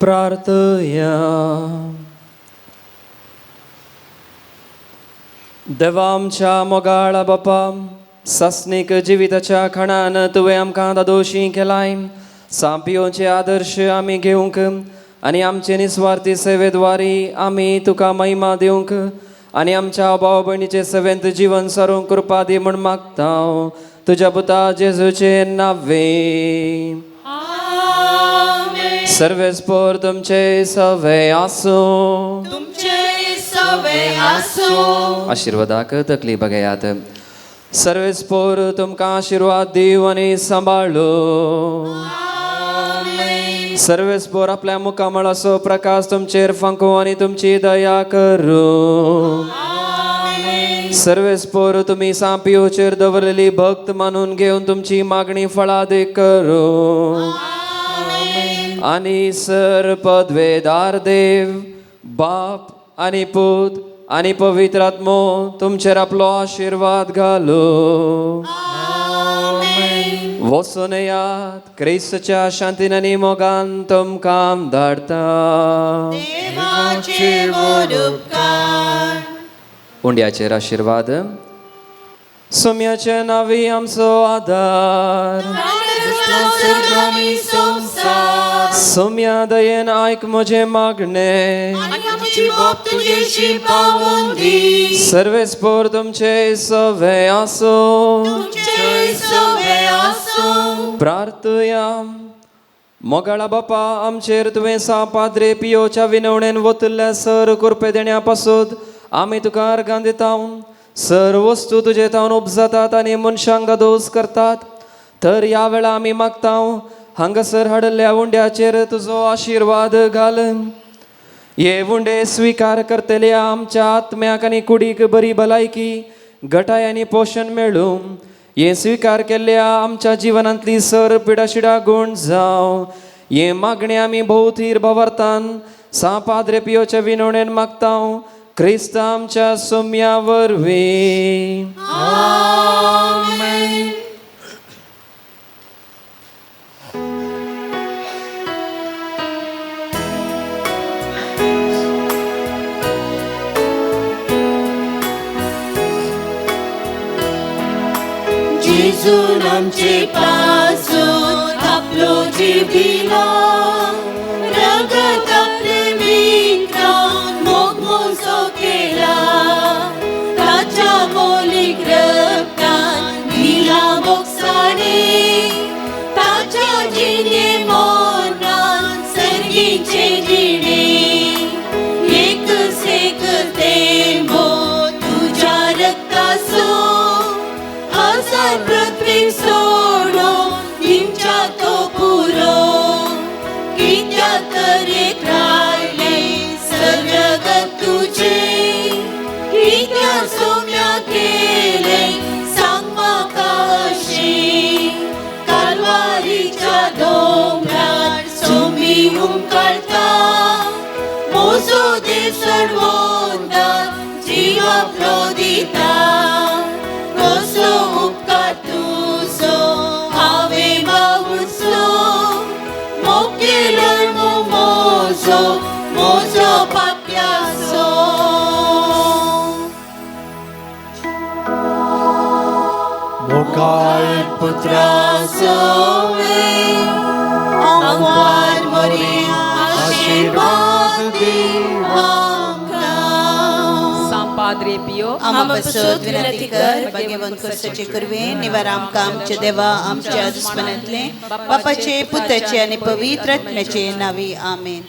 प्रार्थया. देवा आमच्या मोगाळा बापा, सस्निक जिविताच्या खणान तुवें आमकां दोशी केलाय. सांपियोचे आदर्श आमी घेवंक आनी आमचे निस्वार्थी सेवेद्वारी आमी तुका महिमा दिवंक आनी आमच्या भाव भयणीचे सेवेंत जीवन सरूंक कृपा दी म्हण मागता तुज्या पुता जेजूचे नावे. सर्वेस्पोर तुमचे सवे आसूं. आशिर्वादाक तकली बगयात. सर्वेस्पोर तुमकां आशिर्वाद दिव आनी सांबाळो. सर्वेस्पोर आपल्या मुखामळाचो प्रकाश तुमचेर फांको आनी तुमची दया करूं. सर्वेस्पोर तुमी सांपियोचेर दवरलेली भक्त मानून घेवन तुमची मागणी फळादीक करूं. आनी सर पदवेदार देव बाप आनी पूत आनी पवित्र आत्मो तुमचेर आपलो आशिर्वाद घालो. वचून येयात. क्रिस्तच्या शांतीन आनी मोगान तुमकां धाडटा. उंड्याचेर आशिर्वाद. सोम्याचे नावी आमचो आदार. सोम्या दयेन आयक म्हजे मागणे. सर्वेस्पोर तुमचे सवे आसूं. प्रार्थया. मोगाळा बापा, आमचेर तुवें पाद्रे पियोच्या विनवणेन वतल्ल्या सर कृपे देण्या पासून आमी तुका अर्गां दिता. सर वस्तू तुजे तावन उपजातात आनी मनशांक दोस करतात. तर ह्या वेळा आमी मागता हांगासर हाडल्या उंड्याचेर तुजो आशिर्वाद घाल. हे उंडे स्विकार करतल्या आमच्या आत्म्याक आनी कुडीक बरी भलायकी घटाय आनी पोशण मेळूं. हे स्विकार केल्ल्या आमच्या जिवनांतली सर पिडाशिडा गूण जावं. हे मागणे आमी भोवतीर भवार्थान पाद्रे पियोच्या विनवणेन मागता. क्रिस्त आमच्या सोम्या वरवीं. जेजून आमचे पासून आपलो जीव दिलो. रगत आपले मित्रान मोगमोजो केला. ताच्या मोलीक रक्तान दिला मोगसाणे. ताच्या जिणे मोनान सर्गीचे जिणे. एक सेक तेंबो तुज्या रक्ताचो. हजार पृथ्वी सोडो निमच्या तो पुरो. कित्याक तरेक रायले सर्वगत तुझे. कित्याक सोम्या केले सांग म्हाका अशें. कालवारीच्या दोंगरार सोमी हुमकळटा. मोजो देव चडवोंदा जीव आपलो दिता. कसलो उपकार तुजो हांवें मागुचो. मोकेलो मोजो मोजो पाप्याचो. मोगाळ पुत्राचो आंगवार मोरी आशिर्वाद दिवा. पाद्रे पियो आम बसत विनंती कर. भाग्यवान कर्साचे करवे निवार आमकां आमचे देवा आमच्या दुस्मनांतले बापाचे पुताचे आनी पवित्र आत्म्याचे नावी. आमेन.